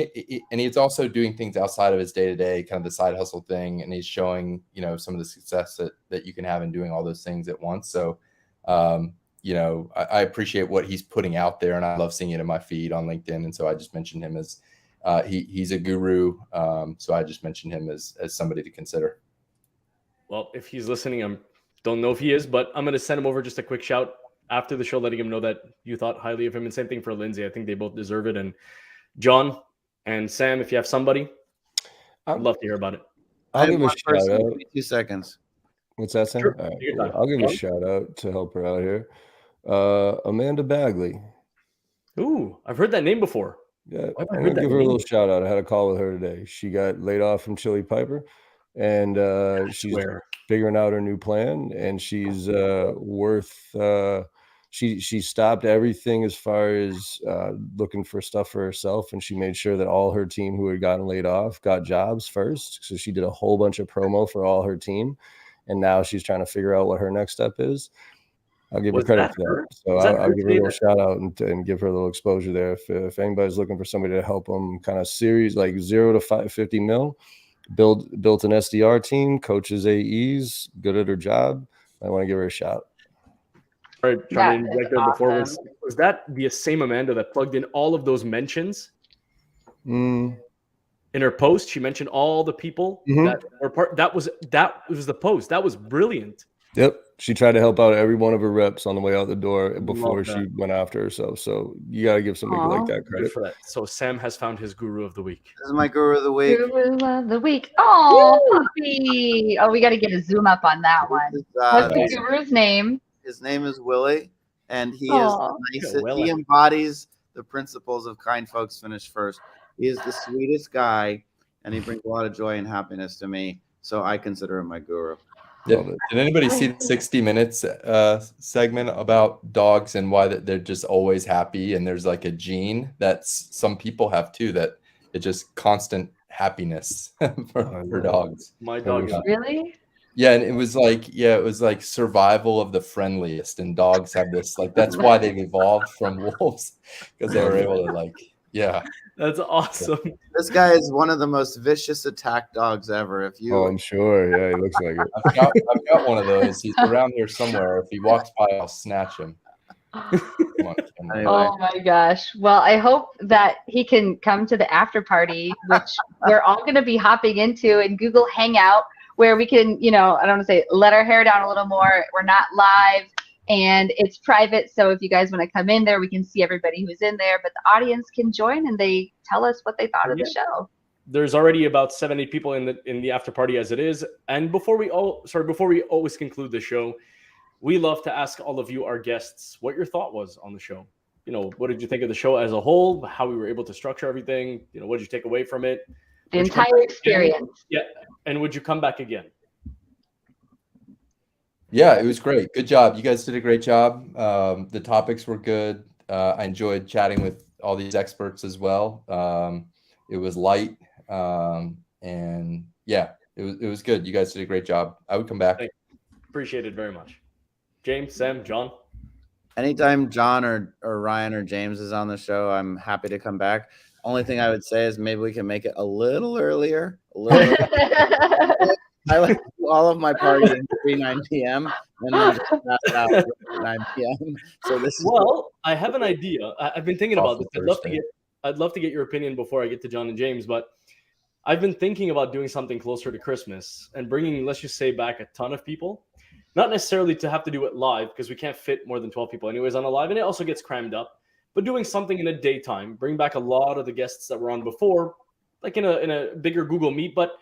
he's also doing things outside of his day-to-day, kind of the side hustle thing. And he's showing, some of the success that you can have in doing all those things at once. So, I appreciate what he's putting out there, and I love seeing it in my feed on LinkedIn. And so I just mentioned him as he's a guru. So I just mentioned him as somebody to consider. Well, if he's listening, I don't know if he is, but I'm going to send him over just a quick shout after the show, letting him know that you thought highly of him. And same thing for Lindsay. I think they both deserve it. And John and Sam, if you have somebody, I'd love to hear about it. I'll give a shout out. 2 seconds. What's that, Sam? Sure. All right, cool. I'll give a shout out to help her out here. Amanda Bagley. Ooh, I've heard that name before. Yeah, I'm going to give her a little shout out. I had a call with her today. She got laid off from Chili Piper, and she's figuring out her new plan, and she's she stopped everything as far as looking for stuff for herself, and she made sure that all her team who had gotten laid off got jobs first. So she did a whole bunch of promo for all her team, and now she's trying to figure out what her next step is. I'll give her credit for that. So I'll give her a little shout out and give her a little exposure there. If anybody's looking for somebody to help them kind of series like 0 to 50 mil, built an SDR team, coaches AEs, good at her job. I want to give her a shout. All right, trying to That is inject there before. awesome. Was that the same Amanda that plugged in all of those mentions in her post? She mentioned all the people that were part. That was the post. That was brilliant. Yep. She tried to help out every one of her reps on the way out the door before Love she that. went after herself. So you got to give somebody like that Good credit. for that. So Sam has found his guru of the week. This is my guru of the week. Guru of the week. Oh, puppy. Oh, we got to get a zoom up on that one. What's the guru's name? His name is Willie, and he is Aw. the nicest. Yeah, Willie. He embodies the principles of kind folks finish first. He is the sweetest guy, and he brings a lot of joy and happiness to me. So I consider him my guru. Yeah. Did anybody see the 60 Minutes segment about dogs and why they're just always happy? And there's like a gene that some people have too, that it's just constant happiness for dogs. My dog is Really? Yeah, and it was like survival of the friendliest, and dogs have this, like, that's why they've evolved from wolves, because they were able to That's awesome. This guy is one of the most vicious attack dogs ever. If you, I'm sure. Yeah, he looks like it. I've got one of those. He's around here somewhere. If he walks by, I'll snatch him. Come on, anyway, Oh my gosh. Well, I hope that he can come to the after party, which we're all going to be hopping into in Google Hangout, where we can, I don't want to say let our hair down a little more. We're not live and it's private. So if you guys want to come in there, we can see everybody who's in there, but the audience can join and they tell us what they thought of the show. There's already about 70 people in the after party as it is. And before we always conclude the show, we love to ask all of you, our guests, what your thought was on the show. What did you think of the show as a whole? How we were able to structure everything? What did you take away from it? The entire experience. Yeah. And would you come back again? Yeah, it was great. Good job. You guys did a great job. The topics were good. I enjoyed chatting with all these experts as well. It was light. And yeah, it was good. You guys did a great job. I would come back. Appreciate it very much. James, Sam, John. anytime John or Ryan or James is on the show, I'm happy to come back. Only thing I would say is maybe we can make it a little earlier. I like to do all of my partying pre 9 p.m. and then just pass out at 9 p.m. So this is I have an idea. I've been thinking about this. I'd love to get your opinion before I get to John and James, but I've been thinking about doing something closer to Christmas and bringing, let's just say, back a ton of people. Not necessarily to have to do it live, because we can't fit more than 12 people anyways on a live, and it also gets crammed up. But doing something in the daytime, bring back a lot of the guests that were on before, like in a bigger Google Meet, but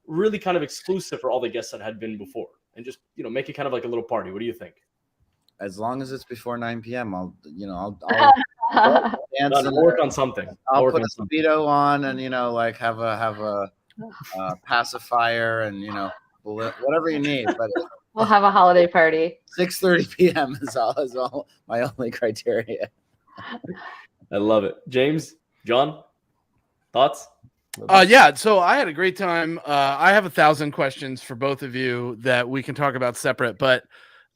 really kind of exclusive for all the guests that had been before, and just make it kind of like a little party. What do you think? as long as it's before 9 p.m. I'll dance I'll work on something. I'll put a speedo on and have a pacifier and whatever you need. But we'll have a holiday party. 6:30 p.m. is all my only criteria. I love it. James, John, thoughts? Yeah, so I had a great time. I have 1,000 questions for both of you that we can talk about separate, but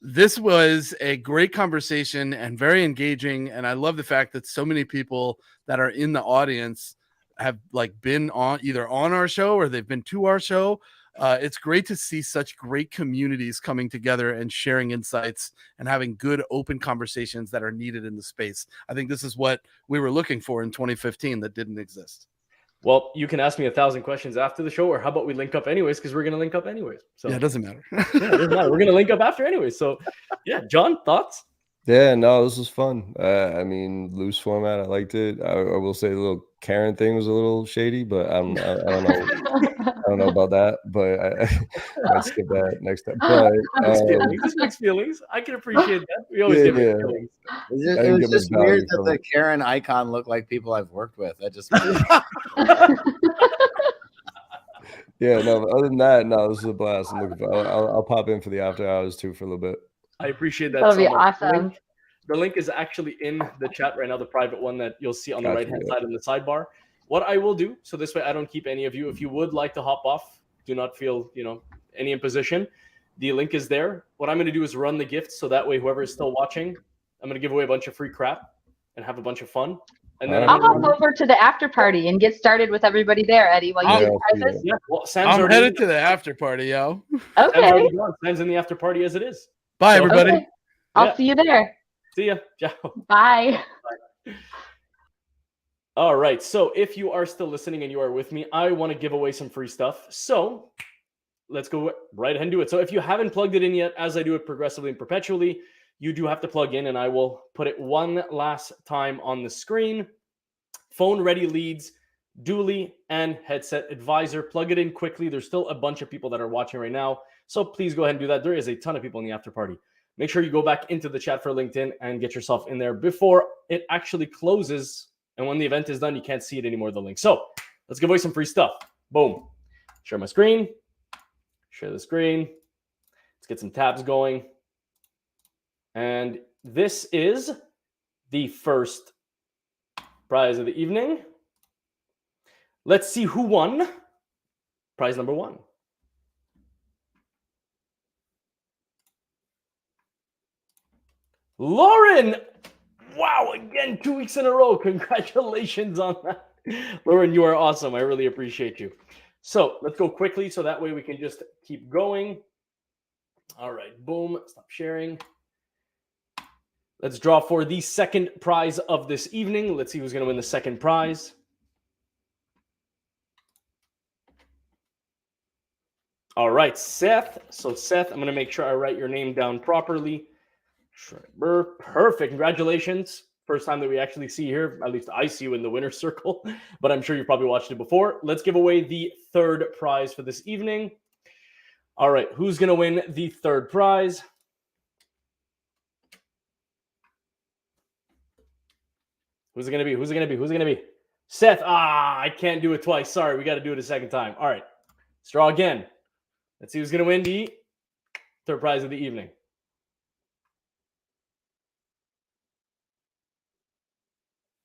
this was a great conversation and very engaging. And I love the fact that so many people that are in the audience have been on either on our show or they've been to our show. It's great to see such great communities coming together and sharing insights and having good open conversations that are needed in the space. I think this is what we were looking for in 2015 that didn't exist. Well, you can ask me 1,000 questions after the show, or how about we link up anyways? Because we're going to link up anyways. So yeah, it doesn't matter. Yeah, it doesn't matter. We're going to link up after anyways. So yeah, John, thoughts? Yeah, no, this was fun. I mean, loose format. I liked it. I will say the little Karen thing was a little shady, but I don't know. I don't know about that, but I might skip that next time. But just mixed feelings. I can appreciate that. We always get mixed feelings. It was just weird that the Karen icon looked like people I've worked with. That just yeah, no. But other than that, no, this is a blast. I'm looking for. I'll pop in for the after hours too for a little bit. I appreciate that. That'll be awesome. The link is actually in the chat right now, the private one that you'll see on the right-hand side in the sidebar. What I will do, so this way I don't keep any of you. If you would like to hop off, do not feel any imposition. The link is there. What I'm going to do is run the gifts, so that way whoever is still watching, I'm going to give away a bunch of free crap and have a bunch of fun. And then I'll hop over to the after party and get started with everybody there, Eddie. While you do prizes. Yeah, well, Sam's I'm already headed to the after party, yo. Okay. Sam's in the after party as it is. Bye, everybody. Okay. I'll see you there. See ya. Ciao. Bye. All right. So if you are still listening and you are with me, I want to give away some free stuff. So let's go right ahead and do it. So if you haven't plugged it in yet, as I do it progressively and perpetually, you do have to plug in, and I will put it one last time on the screen. Phone ready leads, Dooley, and headset advisor. Plug it in quickly. There's still a bunch of people that are watching right now, so please go ahead and do that. There is a ton of people in the after party. Make sure you go back into the chat for LinkedIn and get yourself in there before it actually closes. And when the event is done, you can't see it anymore, the link. So let's give away some free stuff. Boom. Share my screen. Share the screen. Let's get some tabs going. And this is the first prize of the evening. Let's see who won. Prize number 1. Lauren! Wow, again, 2 weeks in a row. Congratulations on that. Lauren, you are awesome. I really appreciate you. So let's go quickly so that way we can just keep going. All right, boom. Stop sharing. Let's draw for the second prize of this evening. Let's see who's going to win the second prize. All right, Seth. So Seth, I'm going to make sure I write your name down properly. Perfect. Congratulations. First time that we actually see here. At least I see you in the winner's circle, but I'm sure you probably watched it before. Let's give away the third prize for this evening. All right, who's going to win the third prize? Who's it going to be? Who's it going to be? Who's it going to be? Seth. I can't do it twice. Sorry, we got to do it a second time. All right, let's draw again. Let's see who's going to win the third prize of the evening.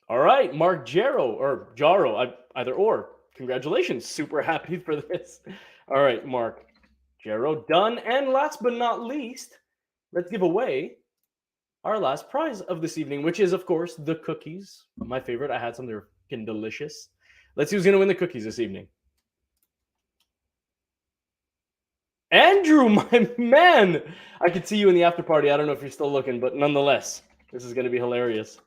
All right, Mark Jaro, either or. Congratulations. Super happy for this. All right, Mark Jaro, done. And last but not least, let's give away our last prize of this evening, which is, of course, the cookies. My favorite. I had some. They're fucking delicious. Let's see who's going to win the cookies this evening. Andrew, my man. I could see you in the after party. I don't know if you're still looking, but nonetheless, this is going to be hilarious.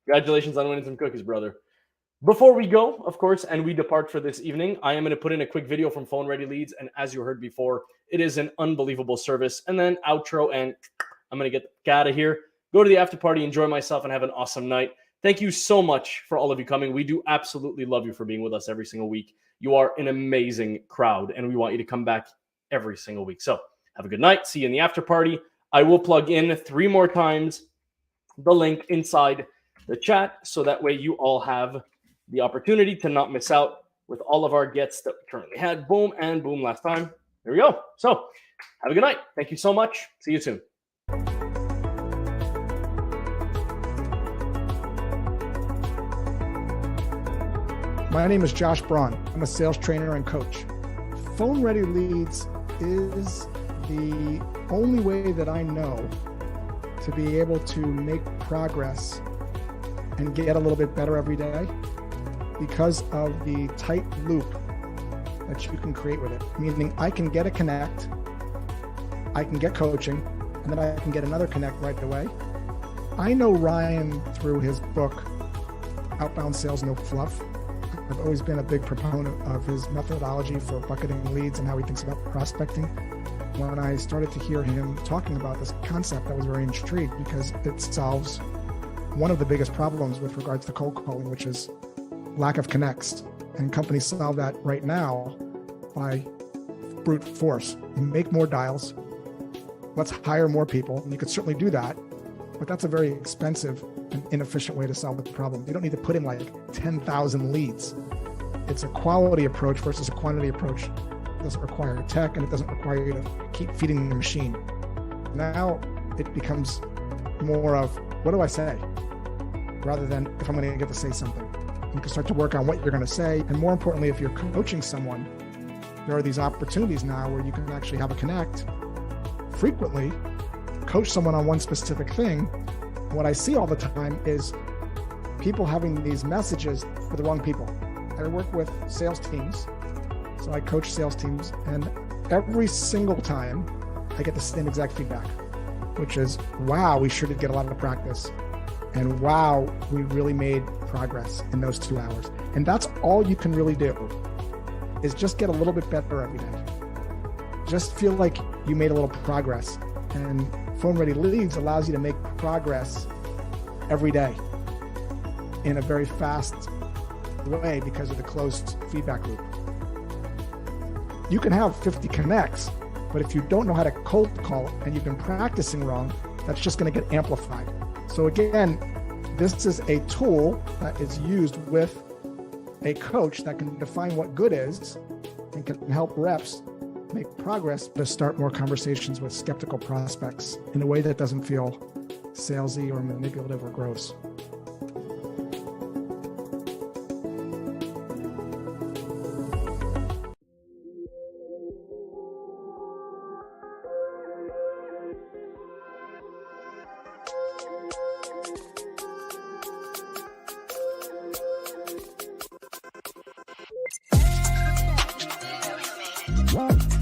Congratulations on winning some cookies, brother. Before we go, of course, and we depart for this evening, I am going to put in a quick video from Phone Ready Leads. And as you heard before, it is an unbelievable service. And then outro, and I'm going to get out of here. Go to the after party, enjoy myself, and have an awesome night. Thank you so much for all of you coming. We do absolutely love you for being with us every single week. You are an amazing crowd, and we want you to come back every single week. So have a good night. See you in the after party. I will plug in 3 more times the link inside the chat, so that way you all have the opportunity to not miss out with all of our gets that we currently had. Boom and boom last time. There we go. So have a good night. Thank you so much. See you soon. My name is Josh Braun. I'm a sales trainer and coach. Phone Ready Leads is the only way that I know to be able to make progress and get a little bit better every day because of the tight loop that you can create with it. Meaning I can get a connect, I can get coaching, and then I can get another connect right away. I know Ryan through his book, Outbound Sales No Fluff. I've always been a big proponent of his methodology for bucketing leads and how he thinks about prospecting. When I started to hear him talking about this concept, I was very intrigued because it solves one of the biggest problems with regards to cold calling, which is lack of connects. And companies solve that right now by brute force. Make more dials. Let's hire more people. And you could certainly do that, but that's a very expensive and inefficient way to solve the problem. You don't need to put in like 10,000 leads. It's a quality approach versus a quantity approach. It doesn't require tech, and it doesn't require you to keep feeding the machine. Now it becomes more of, what do I say? Rather than if I'm going to get to say something. You can start to work on what you're going to say. And more importantly, if you're coaching someone, there are these opportunities now where you can actually have a connect frequently, coach someone on one specific thing. What I see all the time is people having these messages for the wrong people. I work with sales teams, so I coach sales teams, and every single time I get the same exact feedback, which is, wow, we sure did get a lot of practice. And wow, we really made progress in those 2 hours. And that's all you can really do, is just get a little bit better every day. Just feel like you made a little progress. And Phone Ready Leads allows you to make progress every day in a very fast way because of the closed feedback loop. You can have 50 connects, but if you don't know how to cold call and you've been practicing wrong, that's just going to get amplified. So again, this is a tool that is used with a coach that can define what good is and can help reps make progress to start more conversations with skeptical prospects in a way that doesn't feel salesy or manipulative or gross. You know who made it.